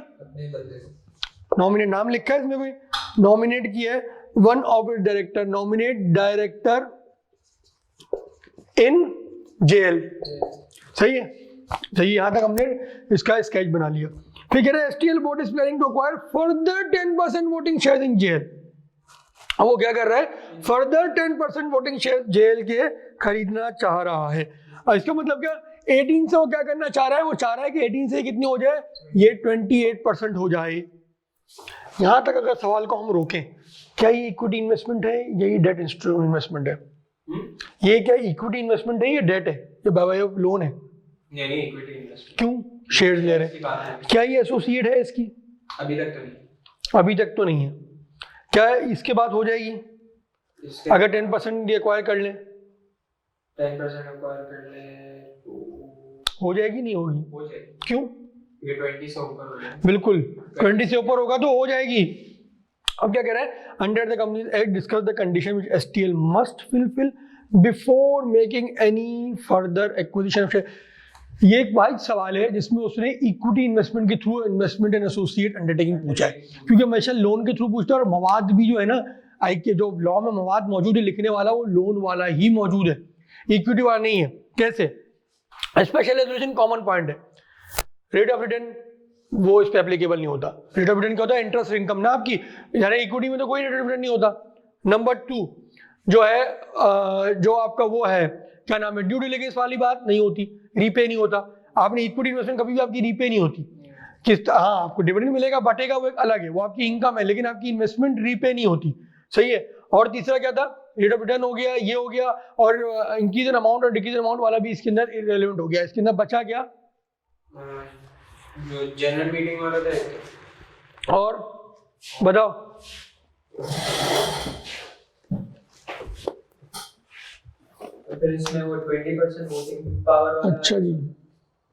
नॉमिनेट नाम लिखा है इसमें कोई, नॉमिनेट किया है one of it director, nominate director in JL। सही है, सही, यहां तक हमने इसका स्केच बना लिया। फिर कह रहे हैं STL board is planning to acquire further 10% voting shares in JL। अब वो क्या कर रहा है, further 10% voting shares JL के खरीदना चाह रहा है। और इसका मतलब क्या, 18 से वो क्या करना चाह रहा है, वो चाह रहा है कि 18 से कितनी हो जाए, ये 28% हो जाए। यहां तक अगर सवाल को हम रोकें, क्या ये इक्विटी इन्वेस्टमेंट है या ये डेट इन्वेस्टमेंट है, ये क्या इक्विटी इन्वेस्टमेंट है या डेट है, ये बाय वे ऑफ लोन है, नहीं इक्विटी इन्वेस्टमेंट। क्यों, शेयर्स ले रहे हैं। क्या ये एसोसिएट है इसकी, अभी तक तो नहीं, अभी तक तो नहीं है। क्या इसके बाद हो जाएगी, अगर 10% एक्वायर कर लें, 10% एक्वायर कर ले तो हो जाएगी, नहीं होगी, हो जाएगी। क्यों, ये 20 से ऊपर हो जाएगी, बिल्कुल 20 से ऊपर होगा तो हो जाएगी। अब क्या कह रहा है, under the companies act discuss the condition which STL must fulfil before making any further acquisition of share. ये एक वाइड सवाल है जिसमें उसने इक्विटी इन्वेस्टमेंट के through investment and associate undertaking पूछा है, क्योंकि हमेशा लोन के थ्रू पूछता है। और मवाद भी जो है ना, आई के जो लॉ में मवाद मौजूद है लिखने वाला, वो लोन वाला ही मौजूद है, इक्विटी वाला नहीं है। कैसे, स्पेशल रेजोल्यूशन कॉमन पॉइंट है, रेट ऑफ रिटर्न वो इस पे एप्लीकेबल नहीं होता। रेट ऑफ रिटर्न क्या होता है, इंटरेस्ट इनकम ना आपकी, यानी इक्विटी में तो कोई रेट ऑफ रिटर्न नहीं होता। नंबर 2 जो है जो आपका वो है, क्या नाम है, ड्यू डिलिजेंस वाली बात नहीं होती, रीपे नहीं होता। आपने इक्विटी इन्वेस्टमेंट कभी भी आपकी रीपे नहीं होती, किस, हाँ आपको डिविडेंड मिलेगा, बटेगा, वो एक अलग है, वो आपकी इनकम है, लेकिन आपकी इन्वेस्टमेंट रीपे नहीं होती। सही है। और तीसरा क्या था, रेट ऑफ रिटर्न हो गया, ये हो गया, और इंक्रीज इन अमाउंट और डिक्रीज अमाउंट वाला भी इसके अंदर इररिलेवेंट हो गया। इसके अंदर बचा क्या, जो जनरल मीटिंग वाला था, और बताओ, फिर इसमें वो 20% वोटिंग पावर वाला। अच्छा जी,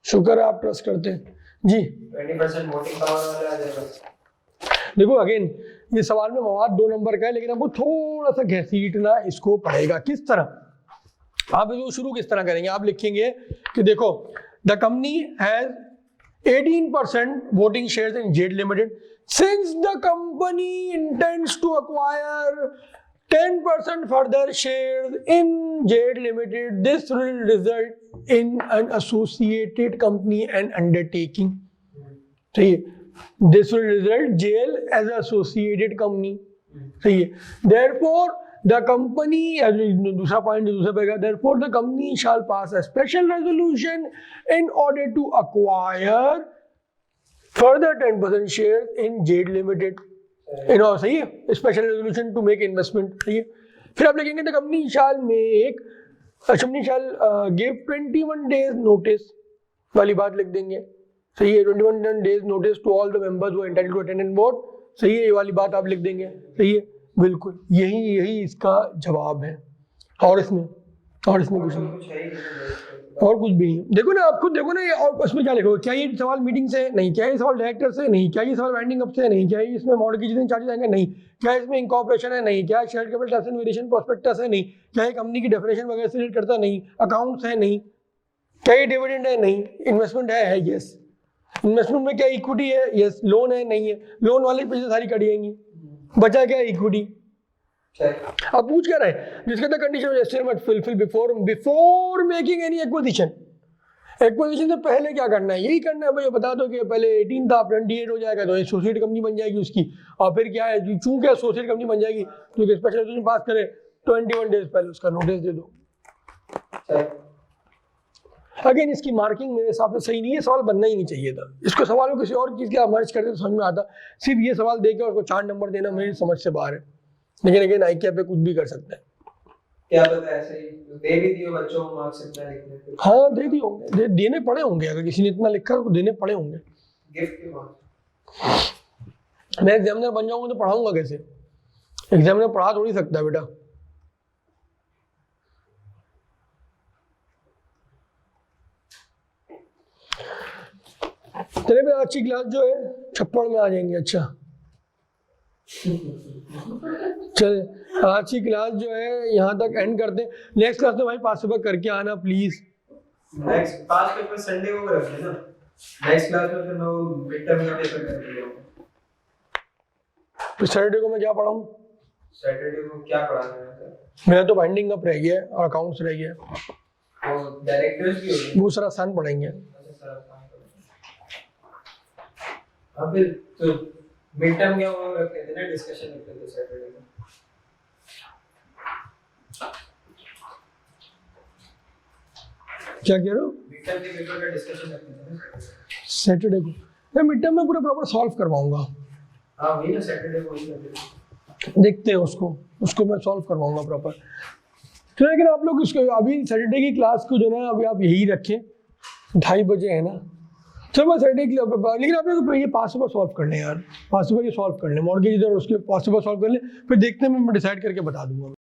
शुक्र है आप ट्रस्ट करते हैं जी। 20% वोटिंग पावर वाला आ जाएगा। देखो अगेन ये सवाल में मवाद 2 नंबर का है, लेकिन आपको थोड़ा सा घसीटना इसको पड़ेगा। किस तरह, आप इसको शुरू किस तरह करेंगे, आप लिखेंगे कि देखो the company has 18% voting shares in JADE Limited. Since the company intends to acquire 10% further shares in JADE Limited, this will result in an associated company and undertaking. सही है, this will result JL as an associated company. सही है। Therefore the company, दूसरा point दूसरा पेगा, therefore the company shall pass a special resolution in order to acquire further 10% shares in JADE Limited. सही है, special resolution to make investment। सही है। फिर आप लिखेंगे the company shall give 21 days notice वाली बात लिख देंगे। सही है, 21 days notice to all the members who are entitled to attend and vote। सही है, ये वाली बात आप लिख देंगे। सही है, बिल्कुल यही इसका जवाब है। और इसमें और इसमें कुछ नहीं, कुछ है ही नहीं। और कुछ भी नहीं। देखो ना, आप खुद देखो ना ये, और उसमें क्या लिखोगे, क्या ये सवाल मीटिंग से नहीं, क्या ये सवाल डायरेक्टर से नहीं, क्या ये सवाल वाइंडिंग अप से नहीं, क्या ये इसमें मॉडल जितने चार्जेस आएंगे नहीं, क्या इसमें इनकॉर्पोरेशन है नहीं, क्या share capital tax and variation prospectus है नहीं, क्या ये कंपनी की डेफिनेशन वगैरह से रिलेट करता नहीं, अकाउंट्स है नहीं, क्या ये डिविडेंड है नहीं, इन्वेस्टमेंट है यस, इन्वेस्टमेंट में क्या इक्विटी है यस, लोन है नहीं है, लोन वाले पैसे सारी कट जाएंगी, बचा क्या इक्विटी। अब पूछ क्या रहे, जिसके अंदर condition estimate fulfil before making any acquisition. Acquisition से पहले क्या करना है, यही करना है भैया, बता दो कि पहले 18 था 28 हो जाएगा तो एसोसिएट कंपनी बन जाएगी उसकी, और फिर क्या है, चूंकि एसोसिएट कंपनी बन जाएगी तो स्पेशल रेजोल्यूशन पास करे 21 डेज पहले उसका नोटिस दे दो। अगेन इसकी मार्किंग मेरे हिसाब से सही नहीं है, सवाल बनना ही नहीं चाहिए था, इसको सवाल को किसी और चीज़ का मर्ज करते तो समझ में आता, सिर्फ ये सवाल देकर उसको 4 नंबर देना मेरी समझ से बाहर है। लेकिन अगेन ICAP पे कुछ भी कर सकता है, क्या पता ऐसे ही दे भी दियो बच्चों को मार्क्स इतना लिखने पे। हाँ दे दिए होंगे, देने पड़े होंगे, अगर किसी ने इतना लिखा है तो देने पड़े होंगे। गिफ्ट के मार्क्स। मैं एग्जामिनर बन जाऊंगा तो पढ़ाऊंगा कैसे, एग्जामिनर पढ़ा थोड़ी सकता है बेटा। चले फिर आज की क्लास जो है छप्पड़ में आ जाएंगे। अच्छा चले आज की क्लास जो है यहाँ तक एंड करते हैं, नेक्स्ट क्लास में भाई पास पेपर करके आना please. Next pass paper Sunday को रखते हैं ना, नेक्स्ट क्लास में फिर मैं वो मिड टर्म का पेपर करके जाऊंगा। तो सैटरडे को मैं क्या पढ़ाऊँ, सैटरडे को क्या पढ़ाना है? मेरा तो बाइंडिंग अप रह गया है और अकाउंट्स रह गया है, वो डायरेक्टर्स भी होंगे, वो सारा सन पढ़ेंगे। अब फिर तो मिड टर्म क्या वो रखते थे ना, डिस्कशन रखते थे सैटरडे को। क्या कह रहे हो, मिड टर्म के पेपर का डिस्कशन रखते थे ना सैटरडे को? मैं मिड टर्म में पूरा प्रॉपर सॉल्व करवाऊंगा। हाँ वही ना, सैटरडे को वही करते थे। देखते हैं उसको मैं सॉल्व करवाऊंगा प्रॉपर। तो लेकिन आप लोग इसको अभी सैटरडे की क्लास को जो है अभी आप यही रखें, 2:30 बजे है ना, चलो मैं सैटरडे की, लेकिन आप लोग ये पास पेपर सॉल्व कर लें यार, पास पेपर ये सॉल्व कर लें, मॉर्गेज इधर उसके पास पेपर सॉल्व कर लें, फिर देखते हैं मैं डिसाइड करके बता दूंगा।